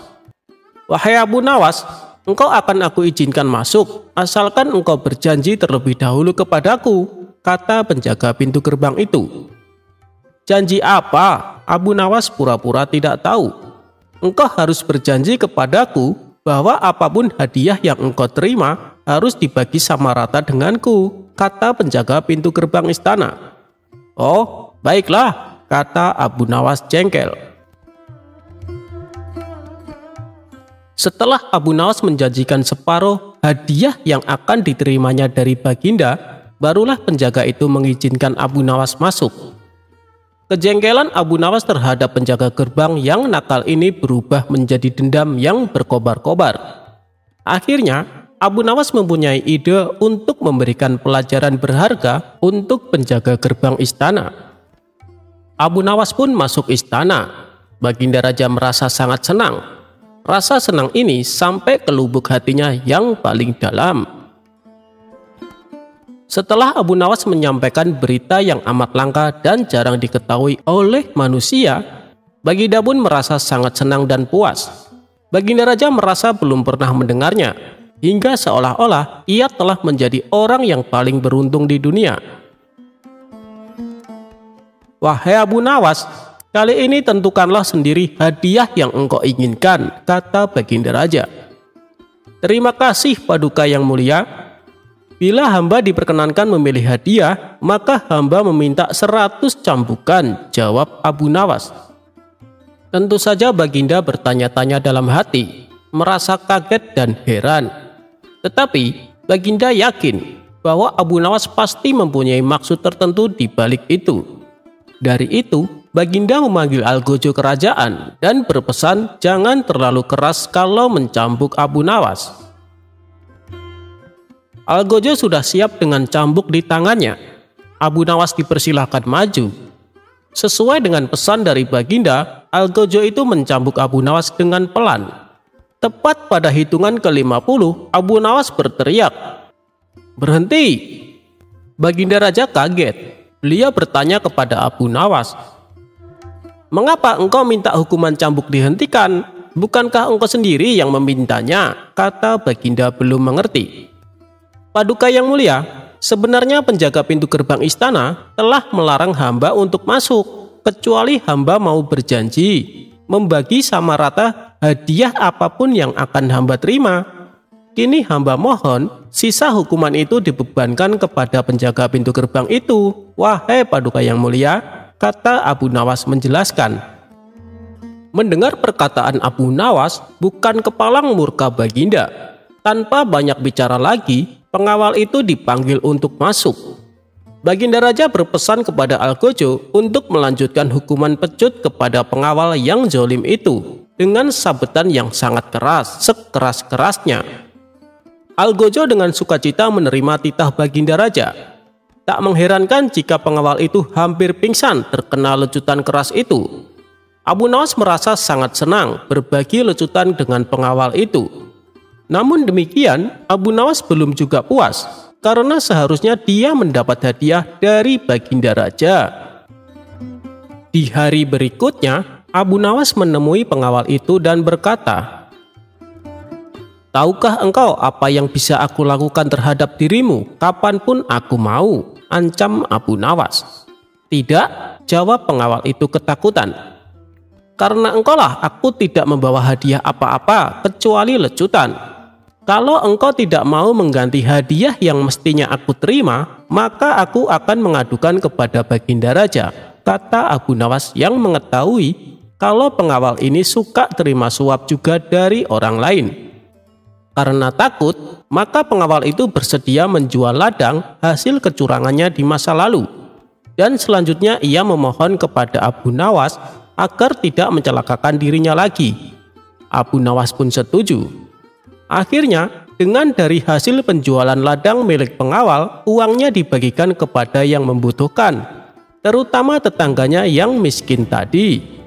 "Wahai Abu Nawas, engkau akan aku izinkan masuk, asalkan engkau berjanji terlebih dahulu kepadaku," kata penjaga pintu gerbang itu. "Janji apa?" Abu Nawas pura-pura tidak tahu. "Engkau harus berjanji kepadaku bahwa apapun hadiah yang engkau terima harus dibagi sama rata denganku," kata penjaga pintu gerbang istana. "Oh, baiklah," kata Abu Nawas jengkel. Setelah Abu Nawas menjanjikan separuh hadiah yang akan diterimanya dari Baginda, barulah penjaga itu mengizinkan Abu Nawas masuk. Kejengkelan Abu Nawas terhadap penjaga gerbang yang nakal ini berubah menjadi dendam yang berkobar-kobar. Akhirnya, Abu Nawas mempunyai ide untuk memberikan pelajaran berharga untuk penjaga gerbang istana. Abu Nawas pun masuk istana. Baginda Raja merasa sangat senang. Rasa senang ini sampai ke lubuk hatinya yang paling dalam. Setelah Abu Nawas menyampaikan berita yang amat langka dan jarang diketahui oleh manusia, Baginda pun merasa sangat senang dan puas. Baginda Raja merasa belum pernah mendengarnya, hingga seolah-olah ia telah menjadi orang yang paling beruntung di dunia. "Wahai Abu Nawas, kali ini tentukanlah sendiri hadiah yang engkau inginkan," kata Baginda Raja. "Terima kasih Paduka yang mulia. Bila hamba diperkenankan memilih hadiah, maka hamba meminta 100 cambukan," jawab Abu Nawas. Tentu saja Baginda bertanya-tanya dalam hati, merasa kaget dan heran. Tetapi Baginda yakin bahwa Abu Nawas pasti mempunyai maksud tertentu di balik itu. Dari itu, Baginda memanggil Algojo kerajaan dan berpesan jangan terlalu keras kalau mencambuk Abu Nawas. Algojo sudah siap dengan cambuk di tangannya. Abu Nawas dipersilahkan maju. Sesuai dengan pesan dari Baginda, Algojo itu mencambuk Abu Nawas dengan pelan. Tepat pada hitungan ke-50, Abu Nawas berteriak, "Berhenti!" Baginda Raja kaget. Beliau bertanya kepada Abu Nawas, "Mengapa engkau minta hukuman cambuk dihentikan? Bukankah engkau sendiri yang memintanya?" Kata Baginda belum mengerti. "Paduka yang mulia, sebenarnya penjaga pintu gerbang istana telah melarang hamba untuk masuk, kecuali hamba mau berjanji membagi sama rata hadiah apapun yang akan hamba terima. Kini hamba mohon sisa hukuman itu dibebankan kepada penjaga pintu gerbang itu, wahai Paduka yang mulia," kata Abu Nawas menjelaskan. Mendengar perkataan Abu Nawas, bukan kepalang murka Baginda. Tanpa banyak bicara lagi, pengawal itu dipanggil untuk masuk. Baginda Raja berpesan kepada Algojo untuk melanjutkan hukuman pecut kepada pengawal yang zalim itu dengan sabetan yang sangat keras, sekeras-kerasnya. Algojo dengan sukacita menerima titah Baginda Raja. Tak mengherankan jika pengawal itu hampir pingsan terkena lecutan keras itu. Abu Nawas merasa sangat senang berbagi lecutan dengan pengawal itu. Namun demikian, Abu Nawas belum juga puas, karena seharusnya dia mendapat hadiah dari Baginda Raja. Di hari berikutnya, Abu Nawas menemui pengawal itu dan berkata, "Tahukah engkau apa yang bisa aku lakukan terhadap dirimu kapanpun aku mau?" ancam Abu Nawas. "Tidak," jawab pengawal itu ketakutan. "Karena engkaulah aku tidak membawa hadiah apa-apa kecuali lecutan. Kalau engkau tidak mau mengganti hadiah yang mestinya aku terima, maka aku akan mengadukan kepada Baginda Raja," kata Abu Nawas yang mengetahui kalau pengawal ini suka terima suap juga dari orang lain. Karena takut, maka pengawal itu bersedia menjual ladang hasil kecurangannya di masa lalu. Dan selanjutnya ia memohon kepada Abu Nawas agar tidak mencelakakan dirinya lagi. Abu Nawas pun setuju. Akhirnya, dengan dari hasil penjualan ladang milik pengawal, uangnya dibagikan kepada yang membutuhkan, terutama tetangganya yang miskin tadi.